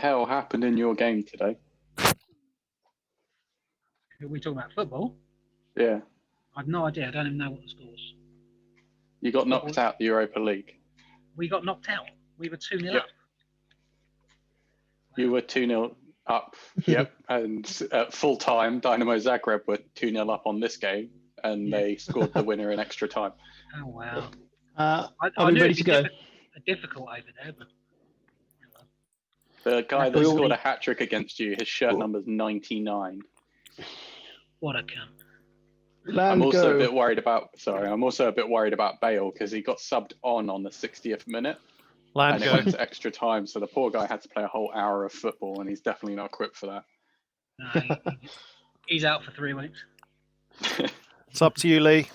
hell happened in your game today? Are we talking about football? Yeah. I have no idea. I don't even know what the score was. You got knocked out the Europa League. We got knocked out. We were 2-0 Yep. up. You were 2-0 up. Yep. And at full time, Dynamo Zagreb were 2-0 up on this game, and they scored the winner in extra time. Oh, wow. Are we ready to go? Difficult over there, but... The guy that scored a hat-trick against you, his shirt number's 99. What a cunt. I'm also a bit worried about Bale because he got subbed on the 60th minute. And it went to extra time, so the poor guy had to play a whole hour of football, and he's definitely not equipped for that. No, he's out for 3 weeks. It's up to you, Lee.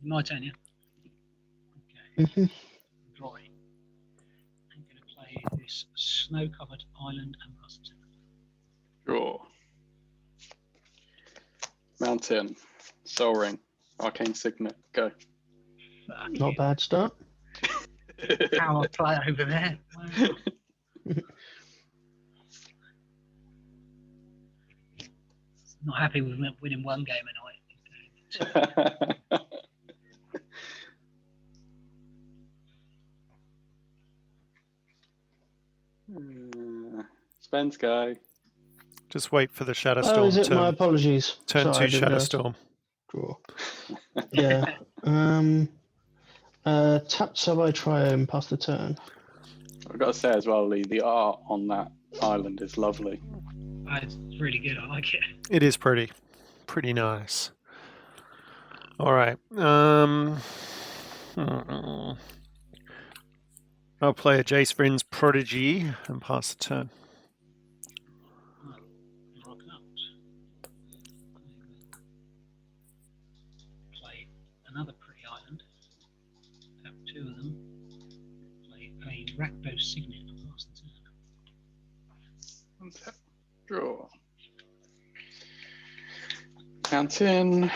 My turn, yeah? Okay. Drawing. I'm going to play this snow-covered island and pass it. Draw. Mountain. Soul Ring. Arcane Signet. Go. Not bad start. Power play over there. Wow. Not happy with winning one game a night. Spence guy. Just wait for the Shadowstorm. Is it? My apologies. Turn 2 Shadowstorm. Draw. Yeah. Tap so I try and pass the turn. I've got to say as well, Lee, the art on that island is lovely. It's really good. I like it. It is pretty nice. All right. I'll play a Jace Vryn's Prodigy and pass the turn. Play another pretty island. Tap 2 of them. Play a Rakbo Signet and pass the turn. Draw. Mountain.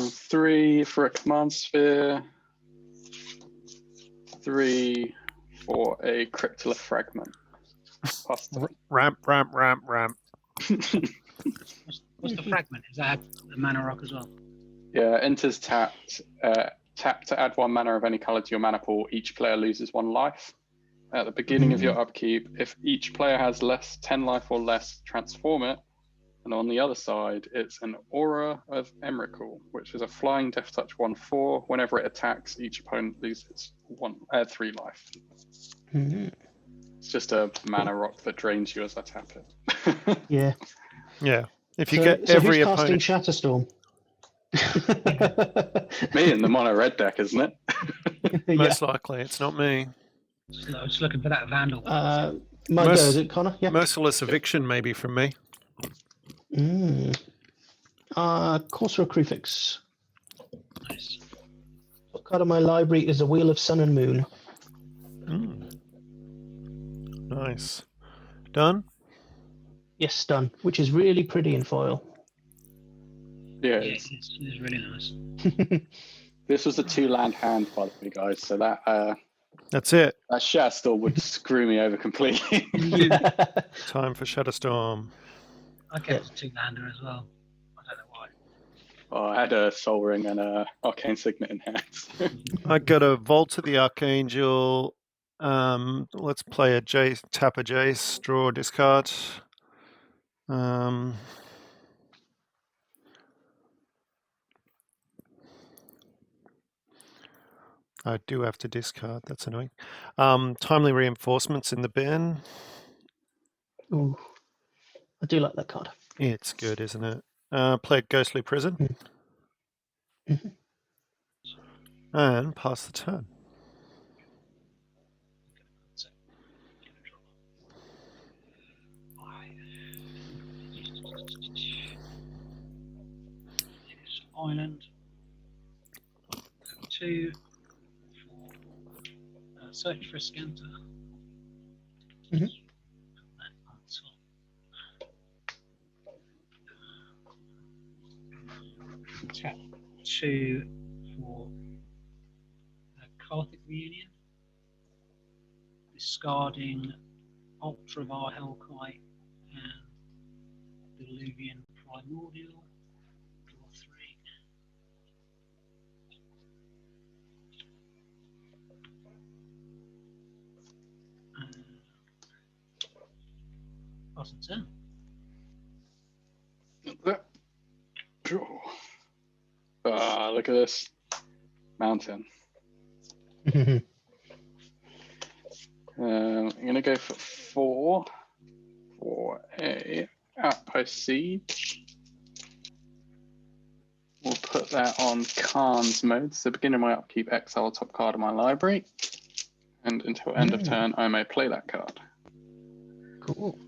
Three for a command sphere. 3 for a Cryptolith fragment. Ramp. What's the fragment? Is that a mana rock as well? Yeah, enters tapped. Tap to add 1 mana of any color to your mana pool. Each player loses 1 life. At the beginning of your upkeep, if each player has 10 life or less, transform it. And on the other side, it's an Aura of Emrakul, which is a flying Death Touch 1/4. Whenever it attacks, each opponent loses 3 life. It's just a mana rock that drains you as I tap it. Yeah. Yeah. If you get every who's opponent. casting Shatterstorm? Me in the mono red deck, isn't it? Most likely, it's not me. I was looking for that Vandal. My go, is it, Connor? Yeah. Merciless Eviction, maybe, from me. Courser Crufix. Nice. What card of my library is a Wheel of Sun and Moon? Nice. Done? Yes, done. Which is really pretty in foil. Yeah. It's really nice. This was a 2-land hand, by the way, guys. So That's it. that Shadowstorm would screw me over completely. Time for Shadowstorm. I kept a 2-lander as well. I don't know why. Oh, I had a Soul Ring and a Arcane Signet in hand. I got a Vault of the Archangel. Let's play a Jace, tap a Jace, draw, discard. I do have to discard. That's annoying. Timely Reinforcements in the bin. Ooh, I do like that card. It's good, isn't it? Play Ghostly Prison. And pass the turn. Island. 2 for search for a Scanter. Tap 2 for for Karthik Reunion, discarding Ultravar Hellkite and Diluvian Primordial. Draw 3. Pass the turn. Ah, look at this mountain. I'm going to go for 4 for a Outpost Siege. We'll put that on Khan's mode. So beginning my upkeep, exile top card of my library. And until end of turn, I may play that card. Cool.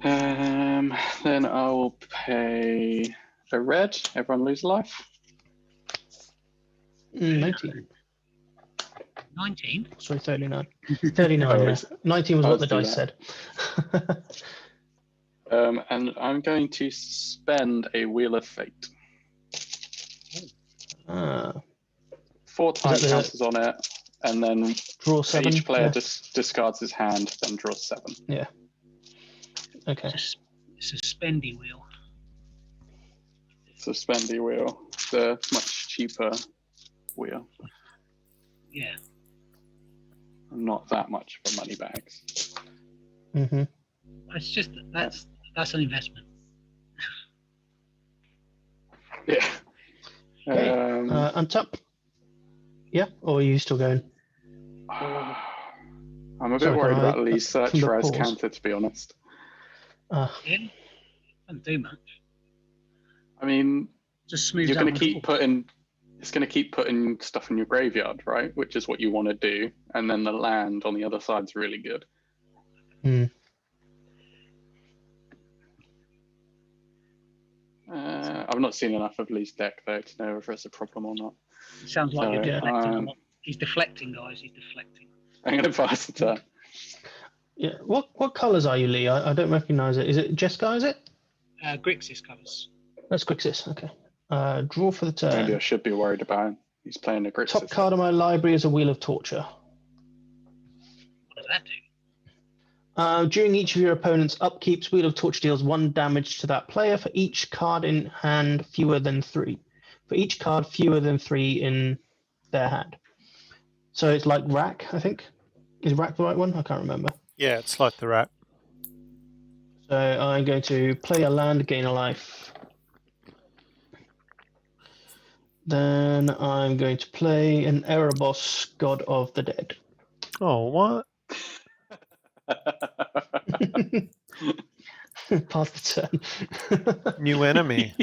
Then I will pay a red. Everyone lose life. 19. 19? Sorry, 39. 39, Oh, yeah. 19 was what the do dice said. And I'm going to spend a Wheel of Fate. 4 time counters on it, and then draw 7. Each player discards his hand, then draws 7. Yeah. Okay. It's a spendy wheel. It's a spendy wheel. It's a much cheaper wheel. Yeah. Not that much for money bags. Mm-hmm. It's just that's an investment. Yeah. Okay. Untap. Yeah, or are you still going? I'm a bit worried about Lee's search for his counter, to be honest. Yeah. Doesn't do much. I mean, just smooth. You're going to keep putting. It's going to keep putting stuff in your graveyard, right? Which is what you want to do, and then the land on the other side's really good. Hmm. I've not seen enough of Lee's deck though to know if it's a problem or not. It sounds like you're deflecting. He's deflecting, guys. He's deflecting. I'm going to pass the turn. Yeah. What colours are you, Lee? I don't recognise it. Is it Jessica? Is it? Grixis colours. That's Grixis. Okay. Draw for the turn. Maybe I should be worried about him. He's playing a Grixis. Top card of my library is a Wheel of Torture. What does that do? During each of your opponent's upkeeps, Wheel of Torture deals 1 damage to that player for each card in hand fewer than 3. For each card fewer than 3 in their hand. So it's like Rack, I think. Is Rack the right one? I can't remember. Yeah, it's like the Rack. So I'm going to play a land, gain a life. Then I'm going to play an Erebos, God of the Dead. Oh, what? Pass the turn. New enemy.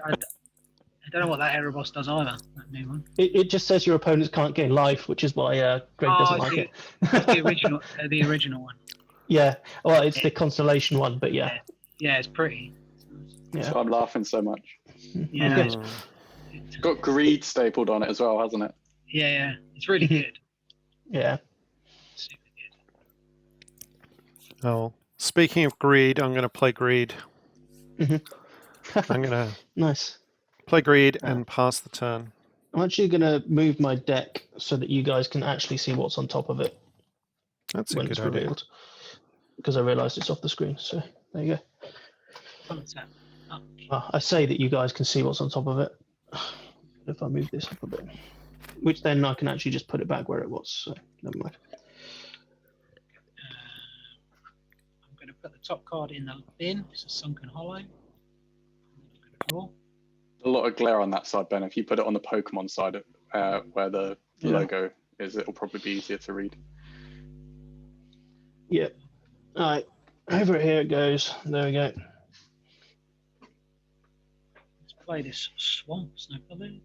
I don't know what that Erebos does either. That new one. It just says your opponents can't gain life, which is why Greg doesn't like it. That's the original, the original one. Yeah, well, it's the Constellation one, but yeah. Yeah, it's pretty. Yeah. So I'm laughing so much. Yeah. It's got greed stapled on it as well, hasn't it? Yeah. It's really good. Yeah. Super good. Oh, speaking of greed, I'm going to play greed. I'm going to nice. Play greed and pass the turn. I'm actually going to move my deck so that you guys can actually see what's on top of it. That's a good idea. Because I realised it's off the screen. So there you go. I say that you guys can see what's on top of it. If I move this up a bit, which then I can actually just put it back where it was. So never mind. I'm going to put the top card in the bin. It's a Sunken Hollow. I'm going to draw. A lot of glare on that side, Ben. If you put it on the Pokemon side, where the logo is, it'll probably be easier to read. Yep. All right. Over here it goes. There we go. Let's play this Swamp Snow Covered.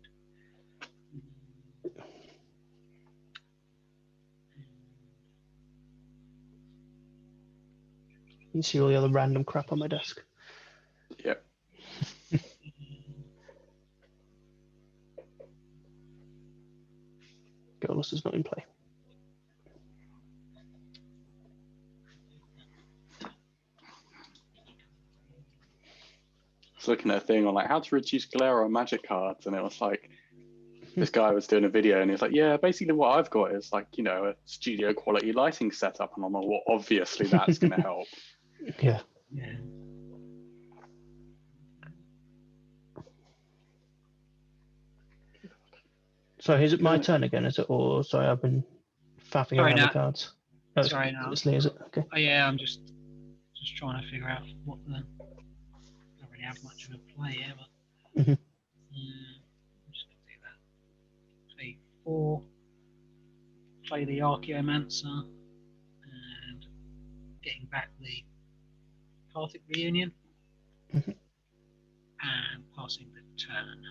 You can see all the other random crap on my desk. Yep. Golos is not in play. looking at a thing on like how to reduce glare on magic cards, and it was like this guy was doing a video, and he's like, yeah, basically what I've got is like, you know, a studio quality lighting setup, and I'm like, well, obviously that's going to help. Yeah. Yeah. So is it my turn again? Is it, or sorry, I've been faffing Sorry, around no. the cards. Oh, Sorry, no. it's Lee, is it? Okay. Oh yeah, I'm just trying to figure out what the. I don't really have much of a play here, but Mhm. I'm just going to do that. Play 4. Play the Archaeomancer, and getting back the Karthik reunion, Mhm. and passing the turn.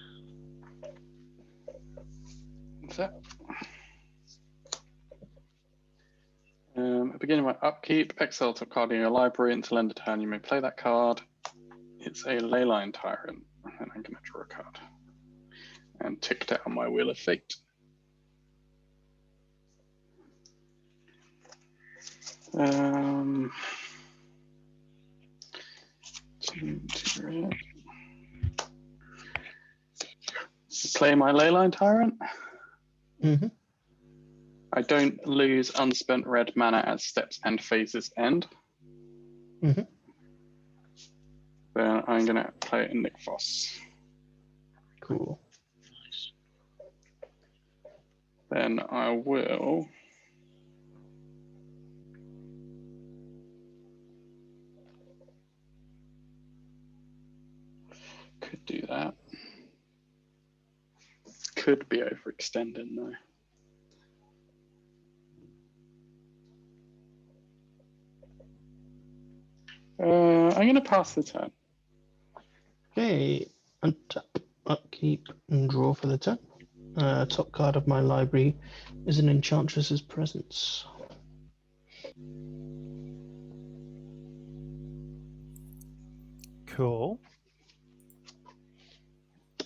That's it. At the beginning of my upkeep, exile top card in your library. Until end of turn, you may play that card. It's a Leyline Tyrant, and I'm going to draw a card and tick down my Wheel of Fate. Play my Leyline Tyrant. Mhm. I don't lose unspent red mana at steps and phases end. Mhm. Then I'm going to play Nick Voss. Cool. Nice. Then I will could do that. Could be overextending though. I'm going to pass the turn. Okay. Untap, upkeep, and draw for the turn. Top card of my library is an Enchantress's Presence. Cool.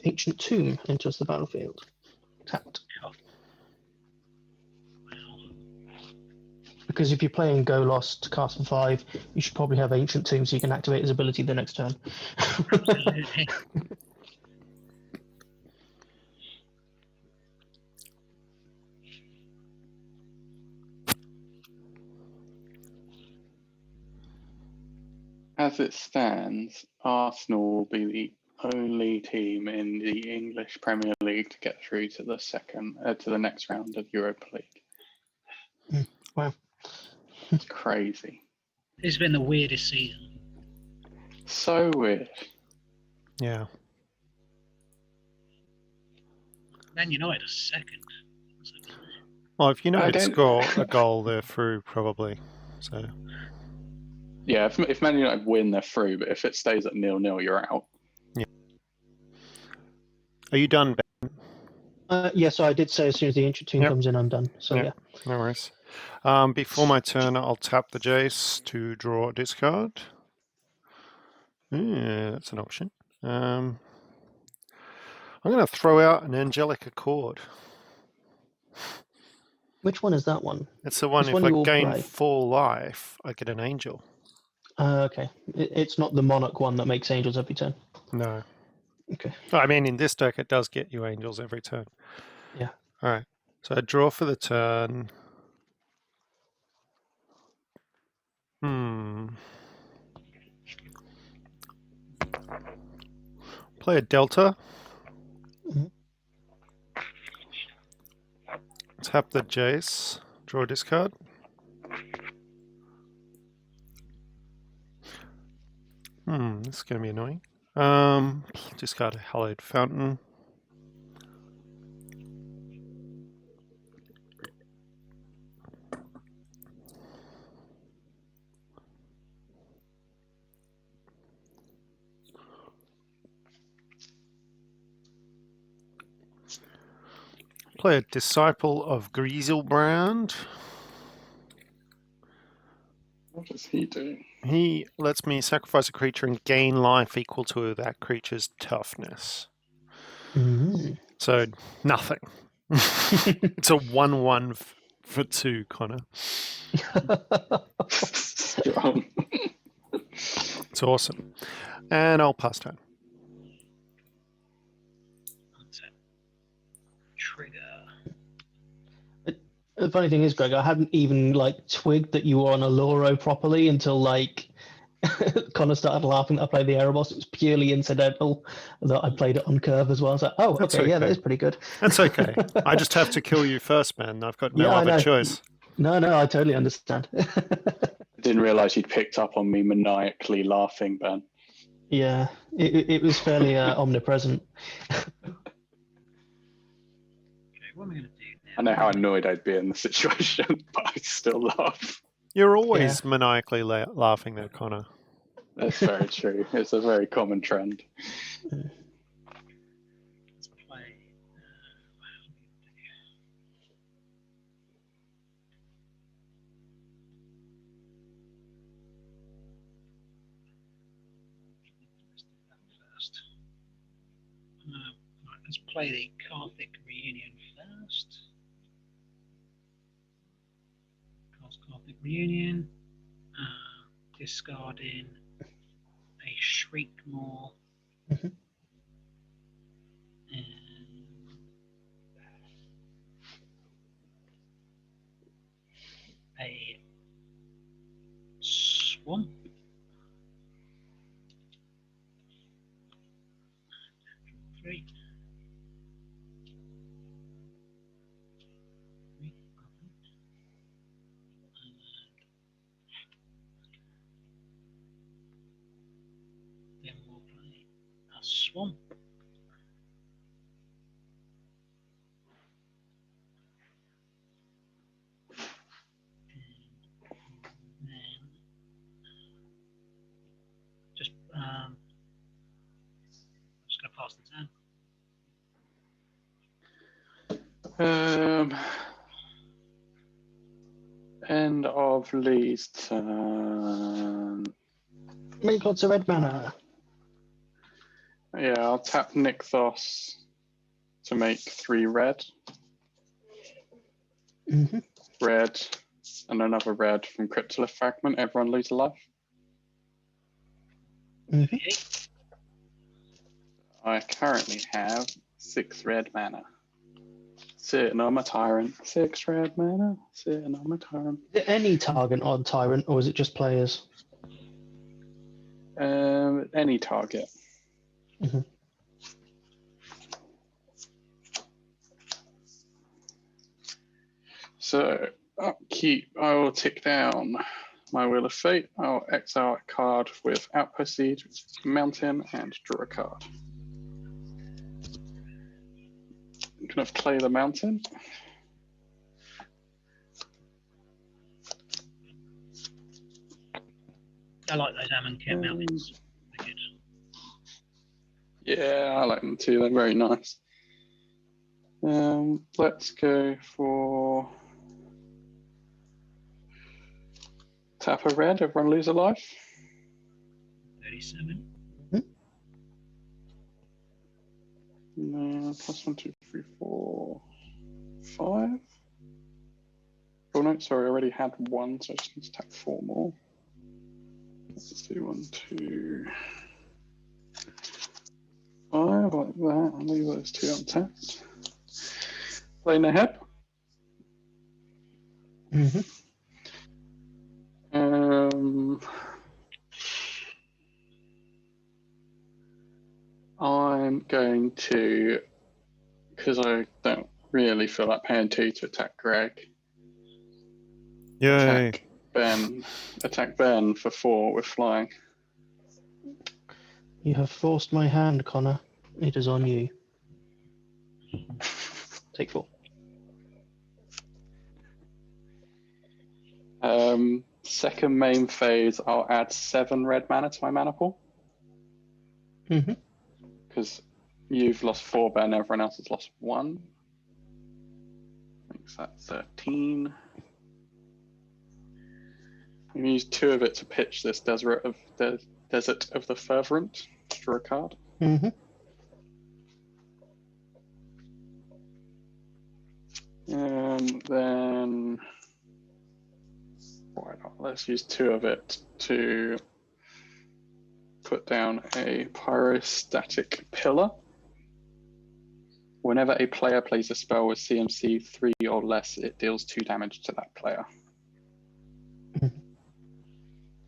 Ancient Tomb enters the battlefield. Tapped. Because if you're playing Golos to cast for 5, you should probably have Ancient Tomb so you can activate his ability the next turn. Absolutely. As it stands, Arsenal will be the only team in the English Premier League to get through to the next round of Europa League. Wow. It's crazy. It's been the weirdest season. So weird. Yeah. Man United are second. Well, if I United don't- score a goal, they're through probably. So Yeah, if Man United win, they're through, but if it stays at 0-0, you're out. are you done, Ben? Yeah, so I did say as soon as the Ancient Tomb Yep. comes in, I'm done. So Yep. No worries. Before my turn, I'll tap the Jace to draw a discard. Yeah, that's an option. I'm going to throw out an Angelic Accord. Which one is that one? It's the one, This if one I you all gain play. 4 life, I get an angel. Okay. It's not the Monarch one that makes angels every turn. No. Okay. I mean, in this deck, it does get you angels every turn. Yeah. All right. So I draw for the turn. Play a Delta. Mhm. Tap the Jace. Draw a discard. This is going to be annoying. Discard a Hallowed Fountain. Play a Disciple of Griezelbrand. What does he do? He lets me sacrifice a creature and gain life equal to that creature's toughness. Mhm. So, nothing. It's a 1/1 for 2, Connor. Strong. It's awesome. And I'll pass turn. So, trigger. The funny thing is, Greg, I hadn't even like twigged that you were on Oloro properly until like Connor started laughing that I played the Erebos. It was purely incidental that I played it on curve as well. I was like, oh, That's okay, yeah, that okay. is pretty good. That's okay. I just have to kill you first, man. I've got no Yeah, I other know. choice. No, I totally understand. I didn't realise you'd picked up on me maniacally laughing, Ben. Yeah, it was fairly omnipresent. Okay, what am I going to do now? I know how annoyed I'd be in the situation, but I still laugh. You're always maniacally laughing there, Connor. That's very true. It's a very common trend. Let's play. Let's do that first. Right, let's play the Karthik reunion first. Cast Karthik reunion. Discarding a Shriekmaw. Mhm. And a Swamp. Three. Then we'll play a Swamp. And then just I'm just going to pass the turn. End of Lee's turn. Make lots of red mana. Yeah, I'll tap Nykthos to make 3 red. Mm-hmm. Red, and another red from Cryptolith Fragment. Everyone lose a life. Mm-hmm. I currently have 6 red mana. Sitting on my tyrant. 6 red mana. Sitting on my tyrant. Is it any target on Tyrant, or is it just players? Any target. Mm-hmm. So upkeep, I will tick down my Wheel of Fate. I'll exile a card with Outpost Siege, which is Mountain, and draw a card. I'm going to play the Mountain. I like those Amonkhet mountains. They're good. Yeah, I like them too. They're very nice. Let's go for tap a red. Everyone lose a life. 37. No, plus 1, 2, 3, 4, 5. Oh no, sorry, I already had 1, so I just need to tap 4 more. Let's do 1, 2, 5, like that. I'll leave those 2 untapped. Play Neheb. Mm-hmm. I'm going to, because I don't really feel like paying 2 to attack Greg. Yay. Attack Ben for 4 with flying. You have forced my hand, Connor. It is on you. Take 4. Second main phase, I'll add 7 red mana to my mana pool. Mm-hmm. Because you've lost 4, Ben, everyone else has lost 1. Makes that 13. I'm going to use 2 of it to pitch this Desert of the Fervent. Draw a card. Mm-hmm. Then why not? Let's use 2 of it to put down a pyrostatic pillar. Whenever a player plays a spell with CMC 3 or less, it deals 2 damage to that player.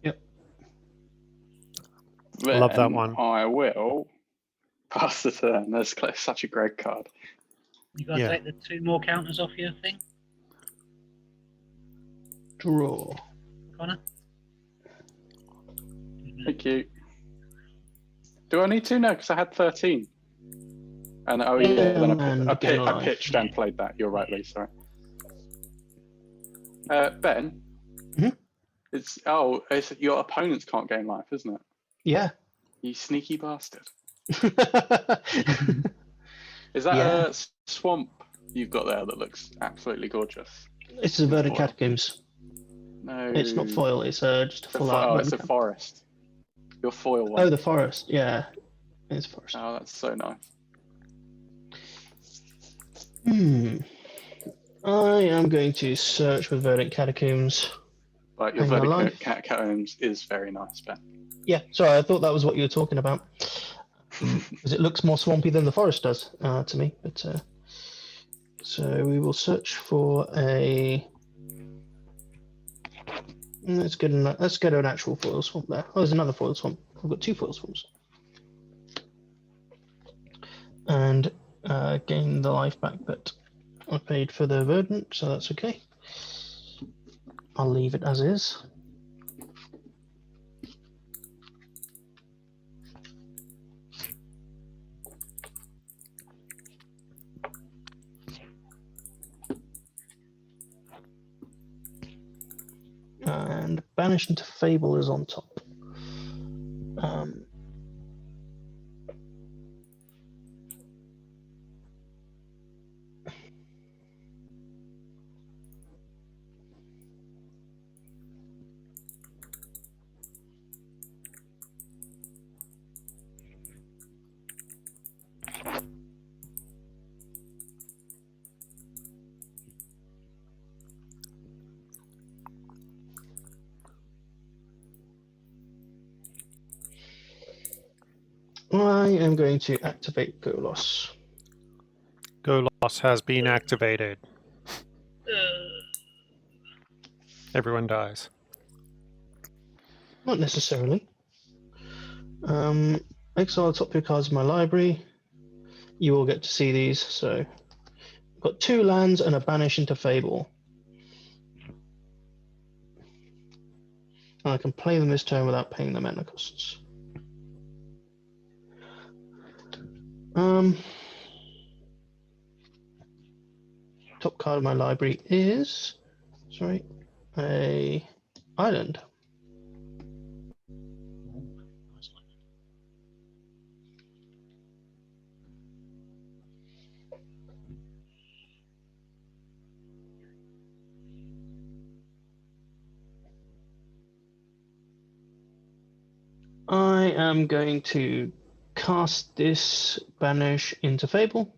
Yep. Then Love that one. I will pass the turn. That's such a great card. You got to take the 2 more counters off your thing, Draw. Connor. Thank you. Do I need to? No, because I had 13. And oh yeah, then I pitched and played that. You're right, Lee. Sorry. Ben. Hmm? It's your opponents can't gain life, isn't it? Yeah. You sneaky bastard. Is that a swamp you've got there that looks absolutely gorgeous? It's a Verdant Catacombs. No. It's not foil. It's just a full art. Oh, it's a forest. Your foil one. Oh, the forest. Yeah, it's forest. Oh, that's so nice. I am going to search with Verdant Catacombs. But your Verdant Catacombs is very nice, Ben. Yeah, sorry, I thought that was what you were talking about. Because it looks more swampy than the forest does to me. But so we will search for a. Let's get an actual foil swamp there. Oh, there's another foil swamp. I've got 2 foil swamps. And gain the life back, but I paid for the Verdant, so that's okay. I'll leave it as is. And Banish into Fable is on top. I am going to activate Golos. Golos has been activated. Everyone dies. Not necessarily. Exile the top 2 cards of my library. You will get to see these. So I've got 2 lands and a Banish into Fable. And I can play them this turn without paying the mana costs. Top card of my library is, a island. I am going to cast this Banish into Fable.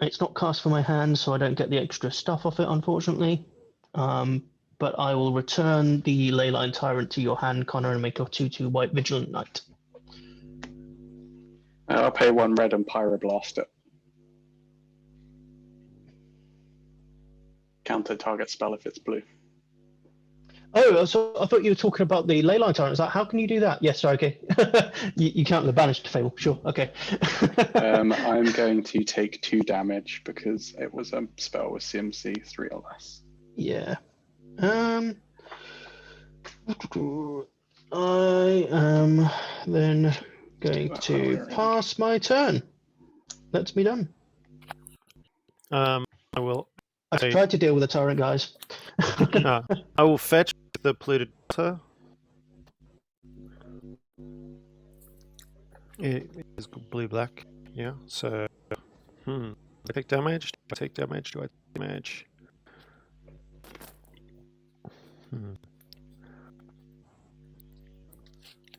It's not cast for my hand, so I don't get the extra stuff off it, unfortunately. But I will return the Leyline Tyrant to your hand, Connor, and make a 2/2 white Vigilant Knight. I'll pay 1 red and Pyroblast it. Counter target spell if it's blue. Oh, so I thought you were talking about the Leyline Tyrant. Is that, how can you do that? Yes, sorry, okay. you count the Banish to Fable, sure, okay. I'm going to take 2 damage because it was a spell with CMC 3 or less. Yeah. I am then going to pass my turn. That's me done. I will. I've tried to deal with the Tyrant, guys. I will fetch the polluted water. It is blue-black. Yeah, so. I take damage? Do I take damage? Do I take damage?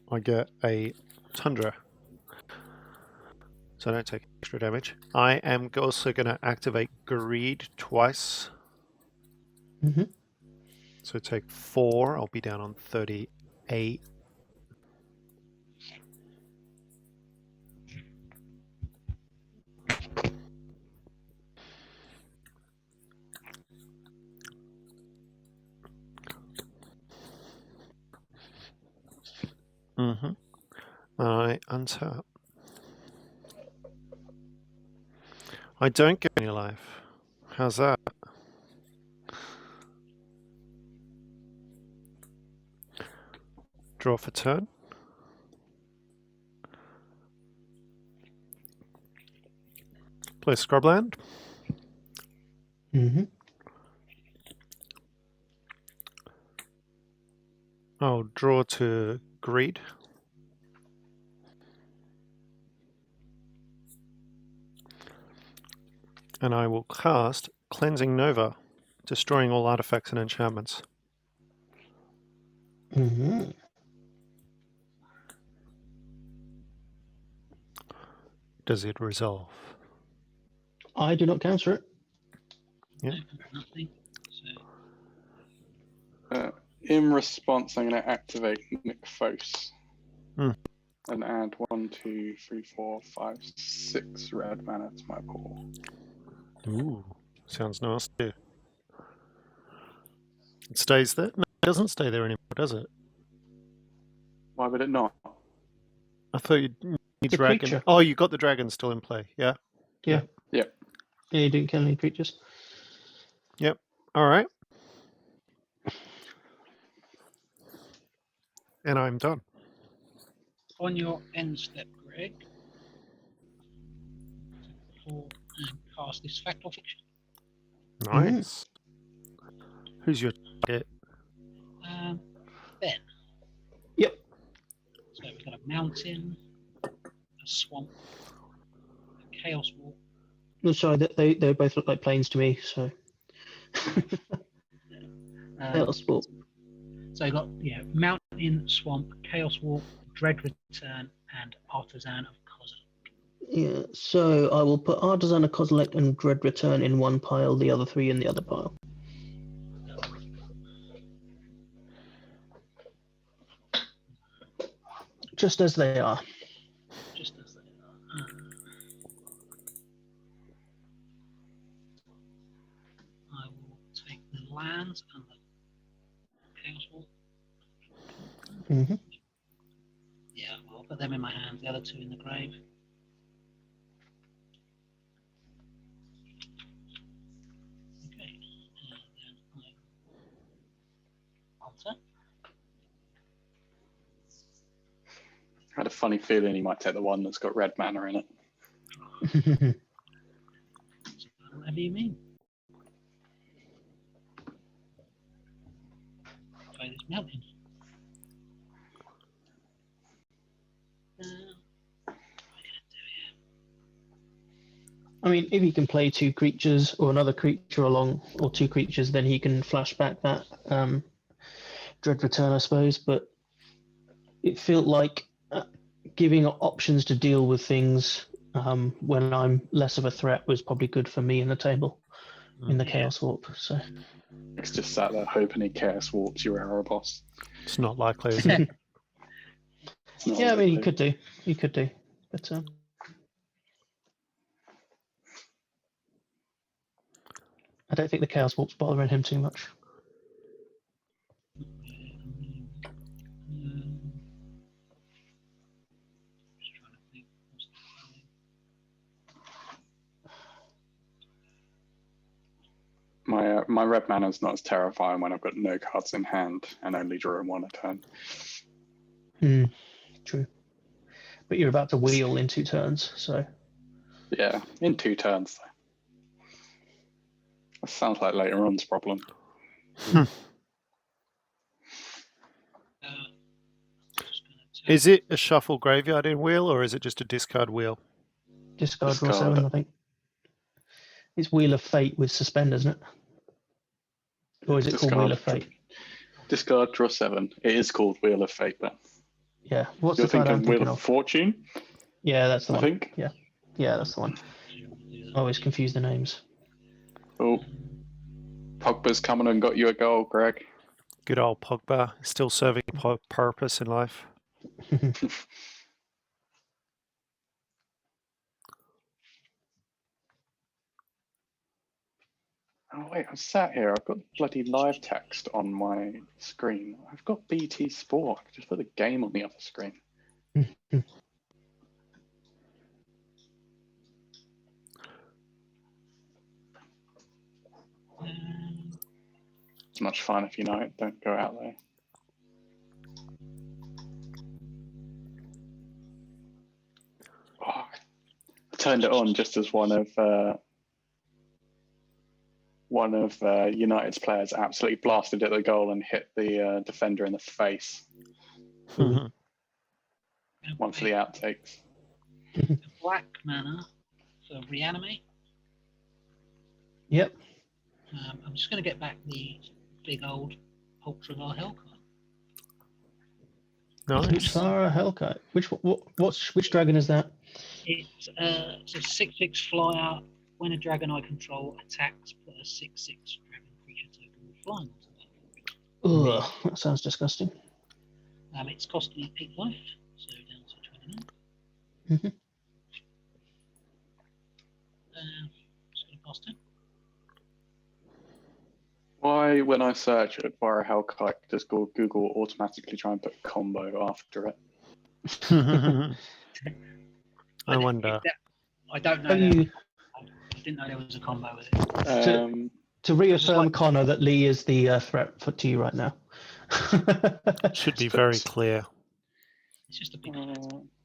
I get a Tundra. So I don't take extra damage. I am also going to activate Greed twice. So take 4. I'll be down on 38. Mm-hmm. I untap. I don't get any life. How's that? Draw for turn. Play Scrubland. Mm-hmm. I'll draw to Greed. And I will cast Cleansing Nova, destroying all artifacts and enchantments. Mm-hmm. Does it resolve? I do not counter it. Yeah. Nothing. In response, I'm going to activate Nykthos Hmm. and add 1, 2, 3, 4, 5, 6 red mana to my pool. Ooh, sounds nasty. It stays there? No, it doesn't stay there anymore, does it? Why would it not? I thought you'd need The dragon. creature. Oh, you got the dragon still in play. Yeah. Yeah. Yeah. Yeah, you didn't kill any creatures. Yep. All right. And I'm done. On your end step, Greg, and cast this fact or fiction. Nice. Who's your target? Ben. Yep. So we've got a mountain, a swamp, a chaos wall. No, sorry, they both look like planes to me, so. Chaos Warp. So you've got mountain, swamp, chaos wall, dread return, and artisan of Kozilek. Yeah, so I will put Artisan of Kozilek and Dread Return in one pile, the other three in the other pile. Just as they are. Just as they are. I will take the lands and the chaos wall. Mm-hmm. Yeah, I'll put them in my hand, the other two in the grave. Okay, and then I alter. I had a funny feeling he might take the one that's got red mana in it. So whatever you mean. Play this mountain. I mean, if he can play two creatures or another creature along, or two creatures, then he can flash back that Dread Return, I suppose. But it felt like giving options to deal with things when I'm less of a threat was probably good for me in the table, in the Chaos Warp. So It's just sat there hoping he Chaos Warps your Arrow Boss. It's not likely, is it? It's not yeah, I mean, he likely. could do. He could do. But I don't think the Chaos Warp's bothering him too much. Just trying to think. What's the plan? My red mana's not as terrifying when I've got no cards in hand and only drawing one a turn. True. But you're about to wheel in 2 turns, so. Yeah, in 2 turns. That sounds like later on's problem. Just gonna take- Is it a shuffle graveyard in wheel, or is it just a discard wheel? Discard, draw Discard. 7, I think. It's Wheel of Fate with suspend, isn't it? Or is it called Wheel of Fate? Discard, draw 7. It is called Wheel of Fate, then. Yeah. What's You're the card I'm thinking Wheel thinking of of? Fortune, Yeah, that's the I one. think? Yeah, that's the one. I always confuse the names. Oh, Pogba's coming and got you a goal, Greg. Good old Pogba, still serving a purpose in life. Oh wait, I'm sat here. I've got bloody live text on my screen. I've got BT Sport. I could just put the game on the other screen. It's much fun if you know it. Don't go out there. Oh, I turned it on just as one of United's players absolutely blasted at the goal and hit the defender in the face. One for the outtakes. Black mana for reanimate. Yep. I'm just going to get back the big old Ultravar Hellkite. Nice. Ultravar Hellkite. Which dragon is that? It's a 6/6 flyer. When a dragon I control attacks, put a 6/6 dragon creature token with flying onto that. Ugh, that sounds disgusting. It's costing 8 life, so down to 29. Mhm. Just going to pass turn. Why, when I search Advara Hellkite, does Google automatically try and put combo after it? I wonder. I don't know. Have you, I didn't know there was a combo with it. to reaffirm, Connor, that Lee is the threat to you right now. Should be very clear. It's just a big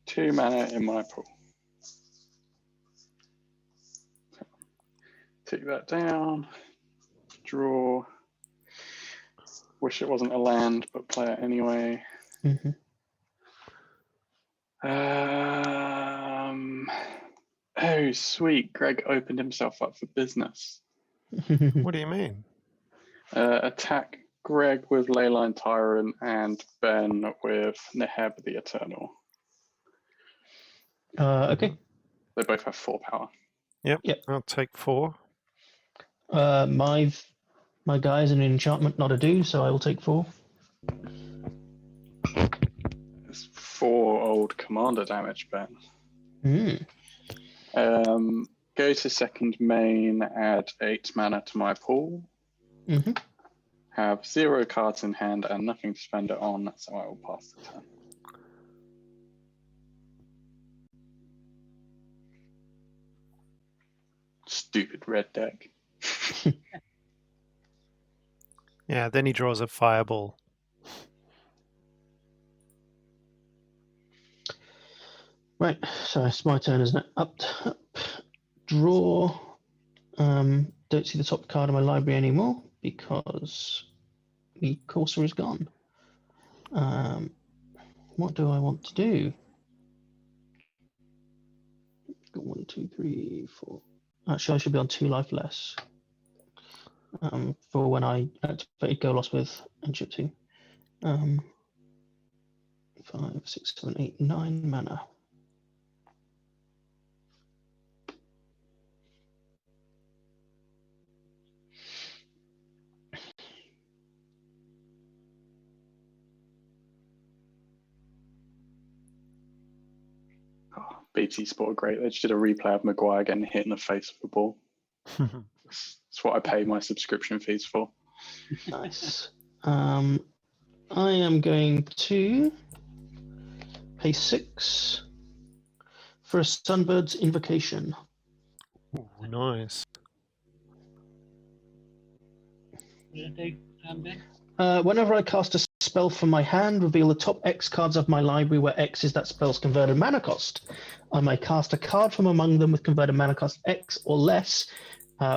2 mana in my pool. Take that down. Draw. Wish it wasn't a land, but play it anyway. Mhm. Oh, sweet. Greg opened himself up for business. What do you mean? Attack Greg with Leyline Tyrant and Ben with Neheb the Eternal. Okay. They both have 4 power. Yep. Yep. I'll take 4. My guy is an enchantment, not a do, so I will take 4. It's 4 old commander damage, Ben. Go to second main, add 8 mana to my pool. Mhm. Have 0 cards in hand and nothing to spend it on, so I will pass the turn. Stupid red deck. Yeah, then he draws a fireball. Right, so it's my turn, isn't it? Up. Draw. Don't see the top card of my library anymore because the Corsair is gone. What do I want to do? Got 1, 2, 3, 4. Actually, I should be on 2 life less. For when I activated Golos with Enchantment. 5, 6, 7, 8, 9 mana. Oh, BT Sport are great. They just did a replay of Maguire getting hit in the face with a ball. That's what I pay my subscription fees for. Nice. I am going to pay 6 for a Sunbird's Invocation. Ooh, nice. What do you do, Ben? Whenever I cast a spell from my hand, reveal the top X cards of my library where X is that spell's converted mana cost. I may cast a card from among them with converted mana cost X or less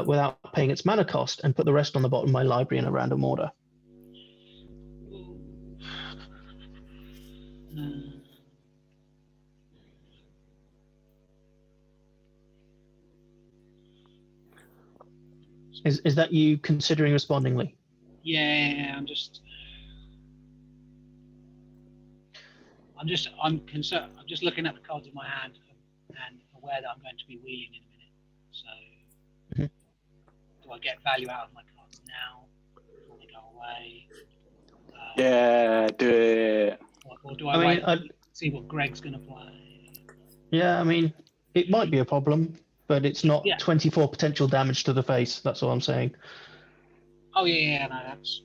without paying its mana cost and put the rest on the bottom of my library in a random order. Is that you considering responding, Lee? Yeah, I'm concerned. I'm just looking at the cards in my hand and aware that I'm going to be wheeling in a minute. So, do I get value out of my cards now before they go away? Yeah, do it. Or do I wait and see what Greg's going to play? Yeah, I mean, it might be a problem. but it's not Yeah. 24 potential damage to the face. That's all I'm saying. Oh yeah, no, that's.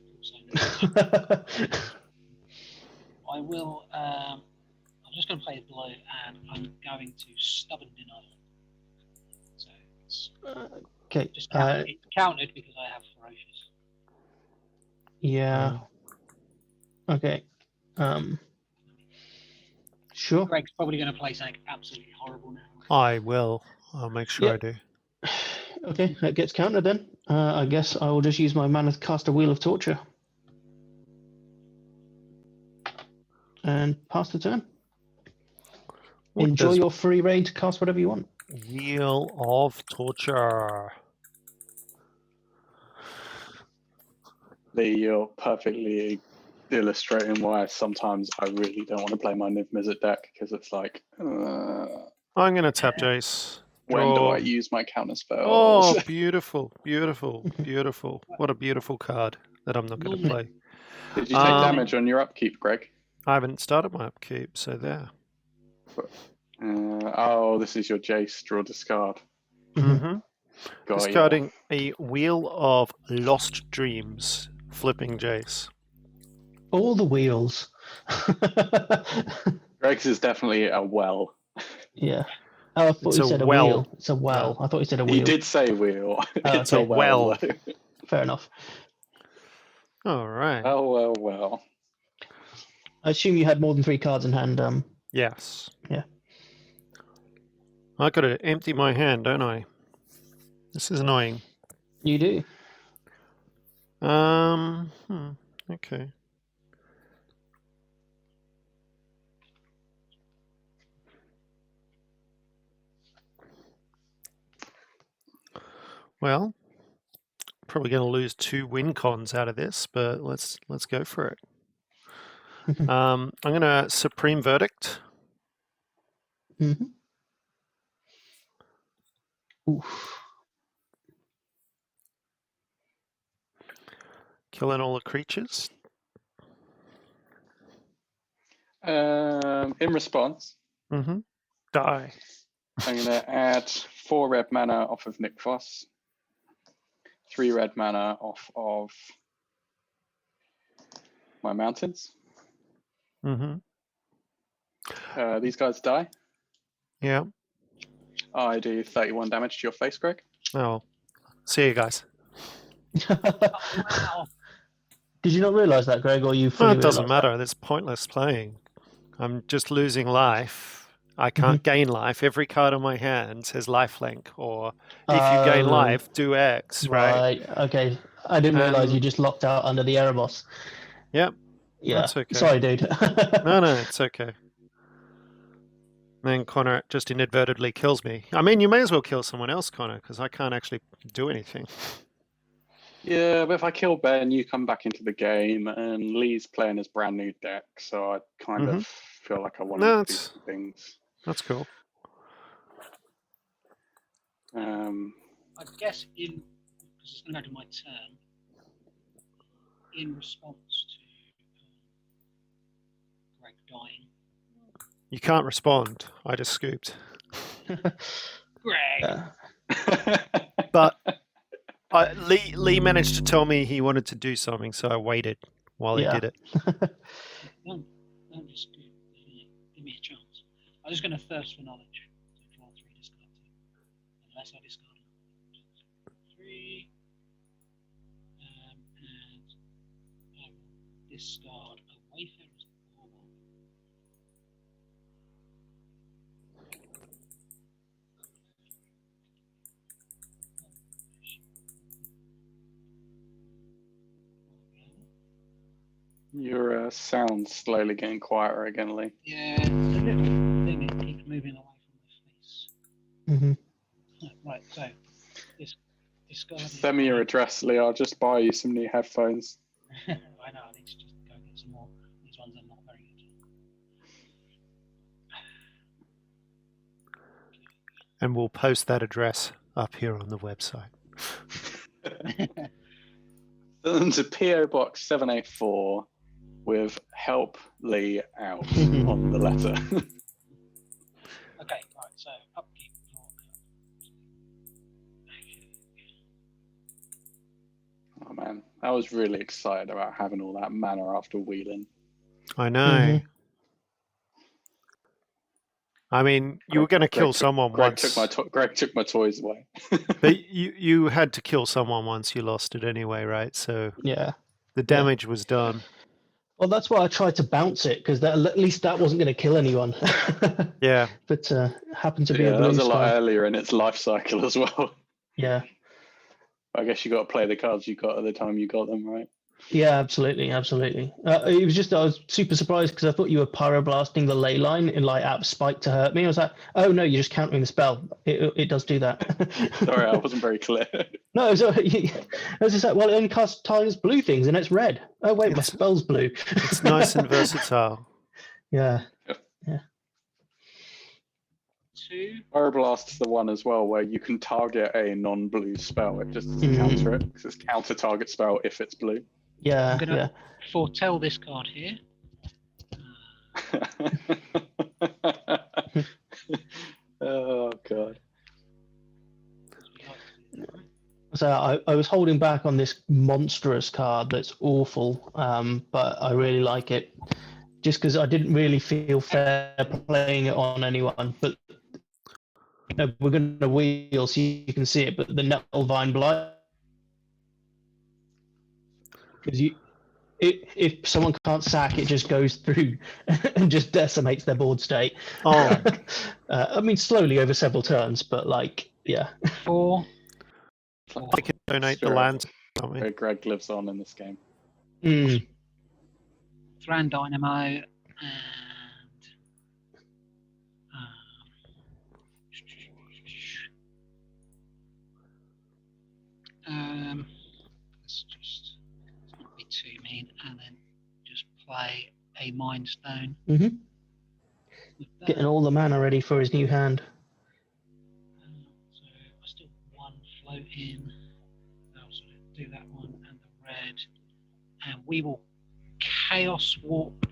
I will. I'm just going to play a blow, and I'm going to stubborn denial. So it's Okay. just it's counted because I have ferocious. Yeah. Okay. Sure. Greg's probably going to play something absolutely horrible now. I will. I'll make sure I do. Okay, that gets counted then. I guess I will just use my mana to cast a Wheel of Torture. And pass the turn. What Enjoy does your free reign to cast whatever you want. Wheel of Torture? Lee, you're perfectly illustrating why sometimes I really don't want to play my Niv Mizzet deck, because it's like, I'm going to tap Jace. when do Draw. I use my counter spells? Oh, beautiful, beautiful, beautiful. What a beautiful card that I'm not going to play. Did you take damage on your upkeep, Greg? I haven't started my upkeep, so there. Oh, this is your Jace, draw, discard. Mm-hmm. Got Discarding a Wheel of Lost Dreams, flipping Jace. All the wheels. Greg's is definitely a well. Yeah. Oh, I thought It's you a said a well. wheel. It's a well. No. I thought you said a wheel. He did say wheel. Oh, It's okay. a well. Well. Fair enough. All right. Well. I assume you had more than 3 cards in hand. Yes. Yeah. I got to empty my hand, don't I? This is annoying. You do. Okay. Well, probably going to lose 2 win cons out of this, but let's go for it. I'm going to Supreme Verdict. Mm-hmm. Oof. Killing all the creatures. In response, Die. I'm going to add 4 red mana off of Nick Voss, 3 red mana off of my mountains. These guys die. Yeah. I do 31 damage to your face, Greg. Oh, see you guys. Wow. Did you not realise that, Greg, or you fully It doesn't realised matter. It's pointless playing. I'm just losing life. I can't gain life. Every card on my hand says lifelink, or if you gain life, do X, right? Right. Okay. I didn't realise you just locked out under the error boss. Yep. Yeah. That's okay. Sorry, dude. No, it's okay. Then Connor just inadvertently kills me. I mean, you may as well kill someone else, Connor, because I can't actually do anything. Yeah, but if I kill Ben, you come back into the game, and Lee's playing his brand new deck, so I kind of feel like I want to do some things. That's cool. I guess because it's going to go to my turn, in response to Greg dying. You can't respond. I just scooped. Greg! But Lee managed to tell me he wanted to do something, so I waited while he did it. Don't just scoop. Give me a chance. I'm just going to thirst for knowledge. So draw 3, discard 2. Unless I discard 3. And I will discard a Wayfarer's Warlock. Your sound's slowly getting quieter again, Lee. Yeah, it's a little thing that keeps moving away from my face. Right, so discard. Send me your address, Lee. I'll just buy you some new headphones. I know, I need to just go get some more. These ones are not very good. And we'll post that address up here on the website. Send them to PO Box 784 with help Lee out on the letter. Okay, right, so upkeep, draw card. I was really excited about having all that mana after wheeling. I know. I mean, you were going to kill someone once. Greg took my toys away. But you had to kill someone once you lost it anyway, right? So Yeah. the damage was done. Well, that's why I tried to bounce it, because at least that wasn't going to kill anyone. Yeah. But happened to be a blue that was a sky. lot earlier in its life cycle as well. Yeah. I guess you got to play the cards you got at the time you got them, right? Yeah, absolutely. It was just, I was super surprised because I thought you were pyroblasting the ley line in like app spike to hurt me. I was like, oh no, you're just countering the spell. It does do that. Sorry, I wasn't very clear. No, I was just like, well, it only targets blue things and it's red. Oh wait, my spell's blue. It's nice and versatile. Yeah. Pyroblast's the one as well where you can target a non-blue spell. It just doesn't counter it because it's counter target spell if it's blue. Yeah. I'm gonna foretell this card here. Oh god. So I was holding back on this monstrous card that's awful, but I really like it, just because I didn't really feel fair playing it on anyone. But we're going to wheel so you can see it. But the Nettlevine Blight, because if someone can't sack, it just goes through and just decimates their board state. Oh, I mean, slowly over several turns, but like, yeah. 4. I can donate the land. Where Greg lives on in this game. Thran Dynamo and let's not be too mean, and then just play a Mind Stone. Getting all the mana ready for his new hand. So I still have 1 float in. I'll sort of do that one and the red, and we will Chaos Warp.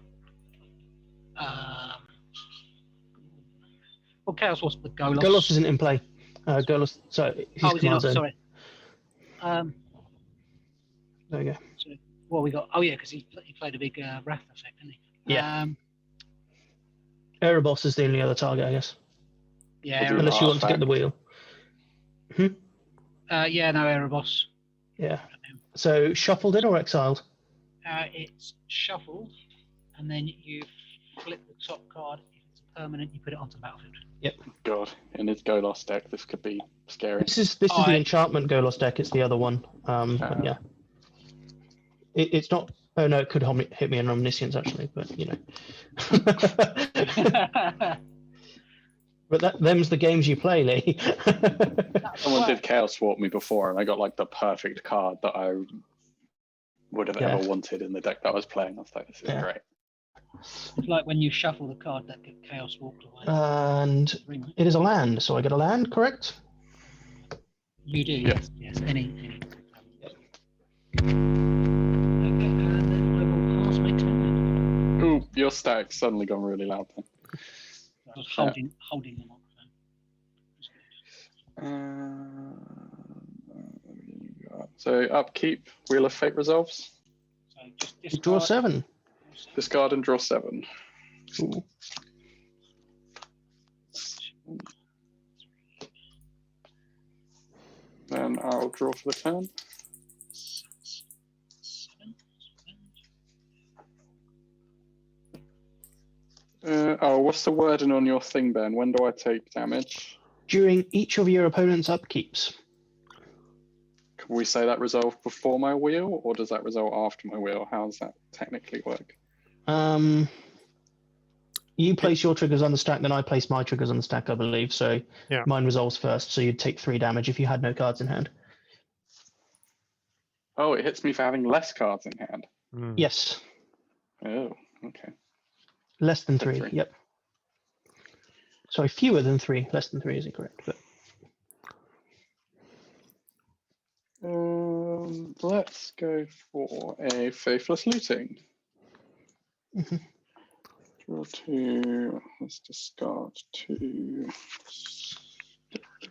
Well, Chaos Warp's the Golos. Golos isn't in play. Golos. Sorry. Oh, is he not? Sorry. There we go. So, what we got? Oh yeah, because he played a big Wrath effect, didn't he? Yeah. Erebos is the only other target, I guess. Yeah. Unless you want to get the wheel. Yeah, no, Erebos. Yeah. So shuffled it or exiled? It's shuffled, and then you flip the top card. If it's a permanent, you put it onto the battlefield. Yep. God, in his Golos deck, this could be scary. This is the enchantment Golos deck. It's the other one. But yeah. It's not. Oh no, it could hit me in Omniscience actually, but you know. But them's the games you play, Lee. Someone did Chaos Warp me before, and I got like the perfect card that I would have ever wanted in the deck that I was playing. I was like, this is great. It's like when you shuffle the card that get Chaos Warped away. And it is a land, so I get a land, correct? You do, yes. Any. Yep. Okay, and then I will pass my turn. Ooh, your stack's suddenly gone really loud then. I was holding the microphone. So upkeep, Wheel of Fate resolves. So just draw 7. Discard and draw 7. Ooh. Then I'll draw for the turn. What's the wording on your thing, Ben? When do I take damage? During each of your opponent's upkeeps. Can we say that resolved before my wheel, or does that resolve after my wheel? How does that technically work? You place your triggers on the stack, then I place my triggers on the stack, I believe. So mine resolves first, so you'd take 3 damage if you had no cards in hand. Oh, it hits me for having less cards in hand. Yes. Oh, okay. Less than 3. Yep. Sorry, fewer than 3. Less than 3 is incorrect. But let's go for a Faithless Looting. Draw 2. Let's discard 2.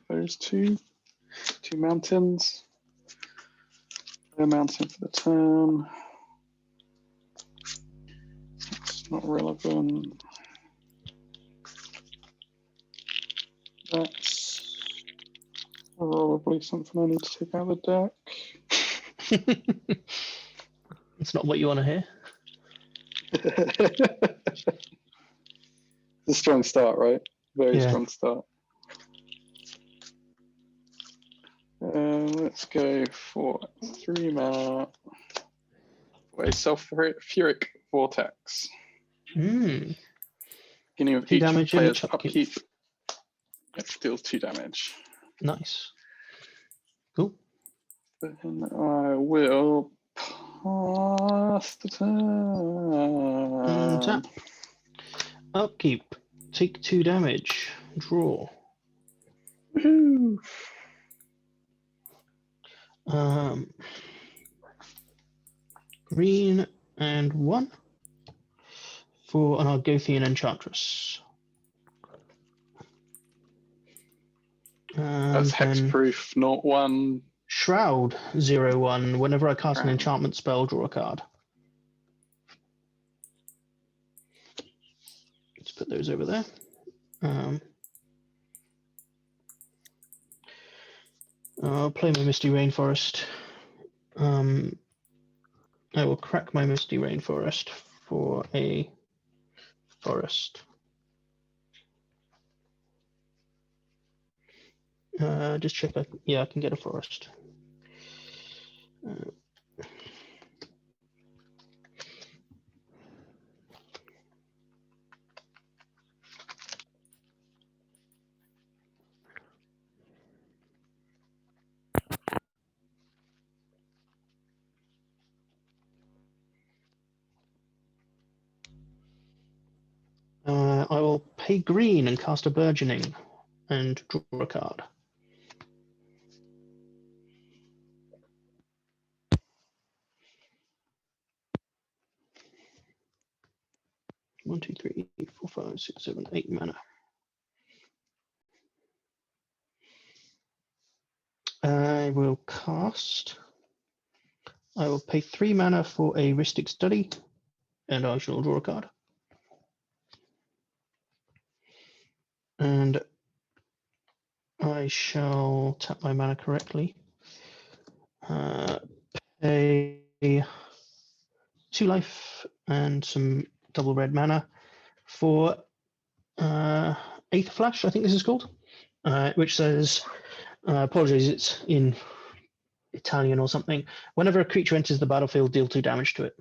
Those 2 mountains. mountain for the turn. It's not relevant. That's probably something I need to take out of the deck. It's not what you want to hear. It's a strong start, right? Very strong start. Let's go for 3 mana for a sulfuric vortex. Mm. Beginning of 2 each damage in player's each upkeep. It deals 2 damage. Nice. Cool. Then I will pass the turn. Tap. Upkeep. Take 2 damage. Draw. Woohoo! Green and 1 for an Argothian Enchantress. That's hexproof, not 1. Shroud 0/1. Whenever I cast an enchantment spell, draw a card. Let's put those over there. I'll play my Misty Rainforest. I will crack my Misty Rainforest for a forest. Just check. I can get a forest. I will pay green and cast a Burgeoning and draw a card. One, two, three, 4, 5, 6, 7, 8 mana. I will pay 3 mana for a Rhystic Study, and I shall draw a card. And I shall tap my mana correctly. Pay 2 life and some double red mana for Aether Flash, I think this is called, which says, apologies, it's in Italian or something. Whenever a creature enters the battlefield, deal 2 damage to it.